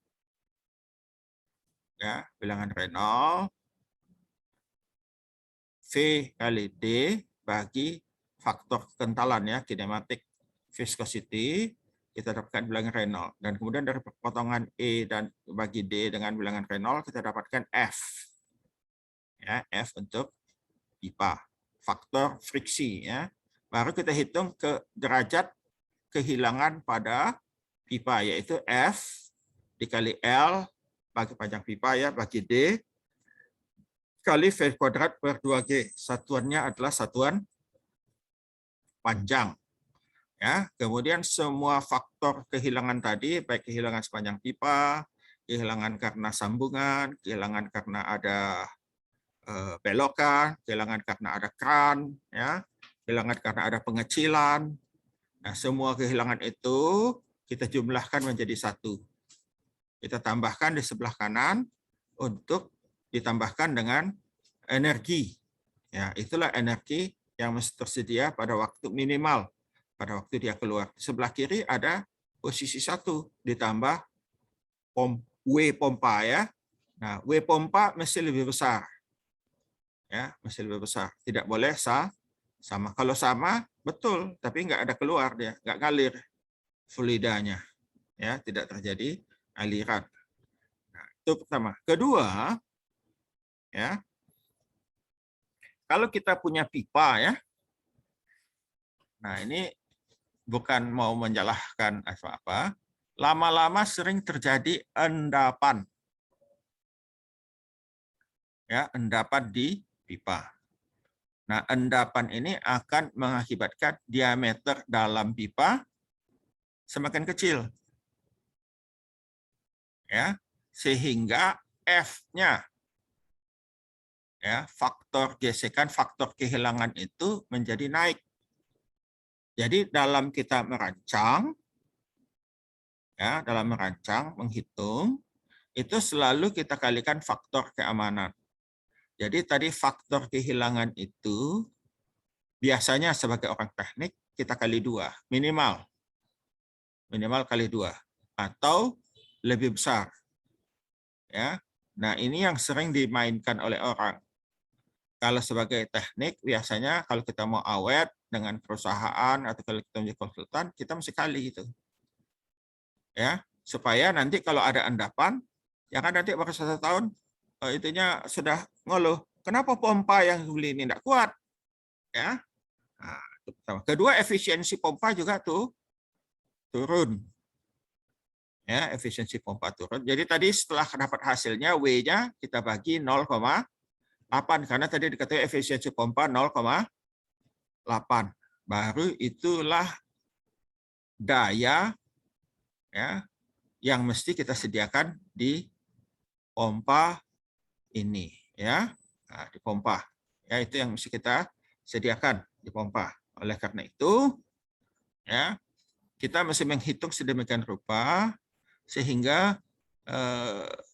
Ya, bilangan Reynolds V kali D bagi faktor kekentalan ya, kinematik viscosity, kita dapatkan bilangan Reynolds. Dan kemudian dari potongan E dan bagi D dengan bilangan Reynolds kita dapatkan F. Ya, F untuk pipa, faktor friksi ya. Baru kita hitung ke derajat kehilangan pada pipa, yaitu F dikali L bagi panjang pipa ya, bagi D kali V kuadrat per 2G. Satuannya adalah satuan panjang. Ya, kemudian semua faktor kehilangan tadi, baik kehilangan sepanjang pipa, kehilangan karena sambungan, kehilangan karena ada belokan, kehilangan karena ada kran, ya, kehilangan karena ada pengecilan. Nah, semua kehilangan itu kita jumlahkan menjadi satu. Kita tambahkan di sebelah kanan untuk ditambahkan dengan energi. Ya, itulah energi yang mesti tersedia pada waktu minimal, pada waktu dia keluar. Di sebelah kiri ada posisi 1 ditambah W pompa ya. Nah, W pompa mesti lebih besar. Ya, mesti lebih besar. Tidak boleh sama. Kalau sama, betul, tapi nggak ada keluar dia, nggak ngalir fluidanya. Ya, tidak terjadi aliran. Nah, itu pertama. Kedua, ya, kalau kita punya pipa ya, nah ini bukan mau menyalahkan apa-apa, lama-lama sering terjadi endapan. Ya, endapan di pipa. Nah, endapan ini akan mengakibatkan diameter dalam pipa semakin kecil. Ya, sehingga F-nya ya, faktor gesekan, faktor kehilangan itu menjadi naik. Jadi dalam kita merancang ya, dalam merancang menghitung itu selalu kita kalikan faktor keamanan. Jadi tadi faktor kehilangan itu biasanya sebagai orang teknik kita kali 2, minimal kali 2 atau lebih besar. Ya. Nah, ini yang sering dimainkan oleh orang. Kalau sebagai teknik biasanya kalau kita mau awet dengan perusahaan atau kalau kita menjadi konsultan, kita mesti kali itu. Ya, supaya nanti kalau ada endapan, jangan nanti baru 1 tahun itunya sudah ngeluh. Kenapa pompa yang beli ini tidak kuat? Ya. Nah, itu pertama. Kedua, efisiensi pompa juga tuh turun. Ya, efisiensi pompa turun. Jadi tadi setelah dapat hasilnya W-nya kita bagi 0,8 karena tadi dikatakan efisiensi pompa 0,8. Baru itulah daya ya yang mesti kita sediakan di pompa ini ya. Nah, di pompa. Ya, itu yang mesti kita sediakan di pompa. Oleh karena itu ya, kita mesti menghitung sedemikian rupa sehingga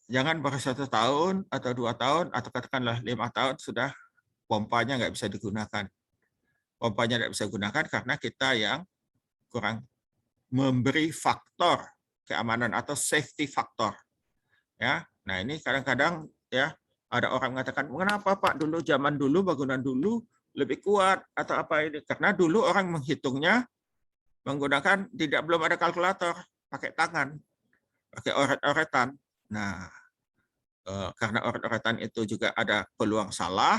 jangan baru 1 tahun atau 2 tahun atau katakanlah 5 tahun sudah pompanya nggak bisa digunakan. Pompanya nggak bisa digunakan karena kita yang kurang memberi faktor keamanan atau safety factor. Ya, nah ini kadang-kadang ya ada orang mengatakan mengapa Pak dulu zaman dulu bangunan dulu lebih kuat atau apa ini karena dulu orang menghitungnya menggunakan belum ada kalkulator, pakai tangan, pakai oret-oretan. Nah, karena oret-oretan itu juga ada peluang salah,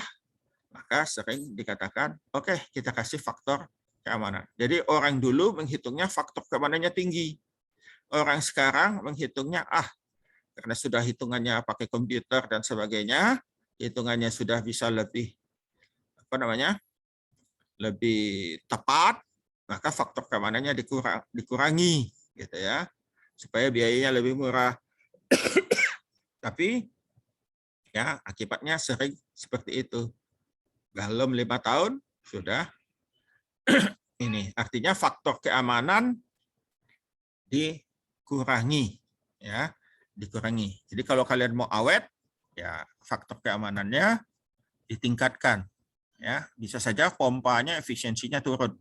maka sering dikatakan, oke, kita kasih faktor keamanan. Jadi orang dulu menghitungnya faktor keamanannya tinggi. Orang sekarang menghitungnya, karena sudah hitungannya pakai komputer dan sebagainya, hitungannya sudah bisa lebih, lebih tepat, maka faktor keamanannya dikurangi, gitu ya, supaya biayanya lebih murah. Tapi ya akibatnya sering seperti itu. Belum 5 tahun sudah ini artinya faktor keamanan dikurangi ya, dikurangi. Jadi kalau kalian mau awet ya faktor keamanannya ditingkatkan Ya, bisa saja pompanya efisiensinya turun.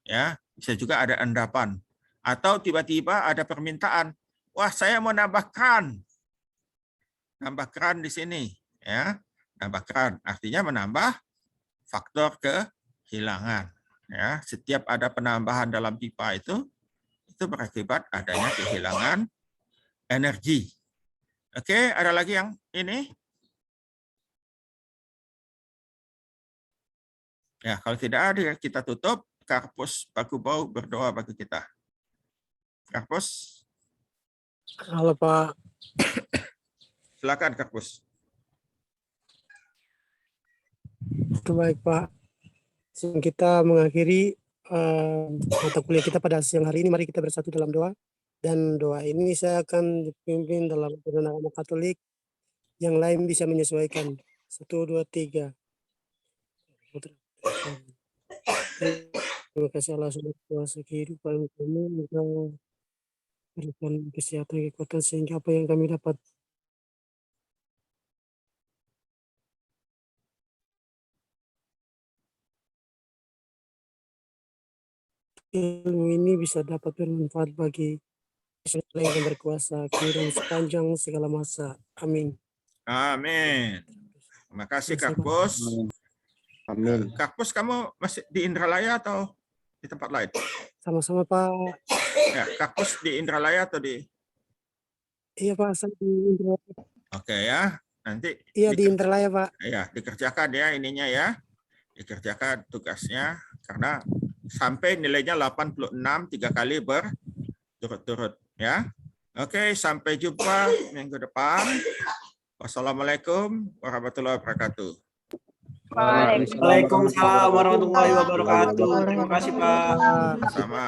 Ya, bisa juga ada endapan. Atau tiba-tiba ada permintaan, wah saya mau nambah kran di sini. Ya, nambah kran artinya menambah faktor kehilangan. Ya, setiap ada penambahan dalam pipa itu berakibat adanya kehilangan energi. Oke, ada lagi yang ini? Ya, kalau tidak ada kita tutup. Karpus Bakubau berdoa bagi kita. Karpus, Halo Pak, silakan Karpus. itu baik Pak. Sebelum kita mengakhiri mata kuliah kita pada siang hari ini, mari kita bersatu dalam doa. Dan doa ini saya akan dipimpin dalam ajaran agama Katolik. Yang lain bisa menyesuaikan. 1, 2, 3. Terima kasih Allah sudah kuasa kehidupan kami. Engkau berikan kesehatan, kekuatan sehingga apa yang kami dapat ilmu ini bisa dapat bermanfaat bagi yang berkuasa kini dan sepanjang segala masa. Amin. Amin. Terima kasih Karpus. Amin. Karpus, kamu masih di Indralaya atau di tempat lain? Sama-sama Pak. Ya, Karpus di Indralaya atau di? Iya Pak, saya di Indralaya. Oke ya, nanti. Iya di Indralaya Pak. Ya, dikerjakan ya ininya ya, dikerjakan tugasnya karena sampai nilainya 86 3 kali berturut-turut ya. Oke, sampai jumpa minggu depan. Wassalamualaikum warahmatullahi wabarakatuh. Waalaikumsalam warahmatullahi wabarakatuh. Terima kasih Pak. Sama.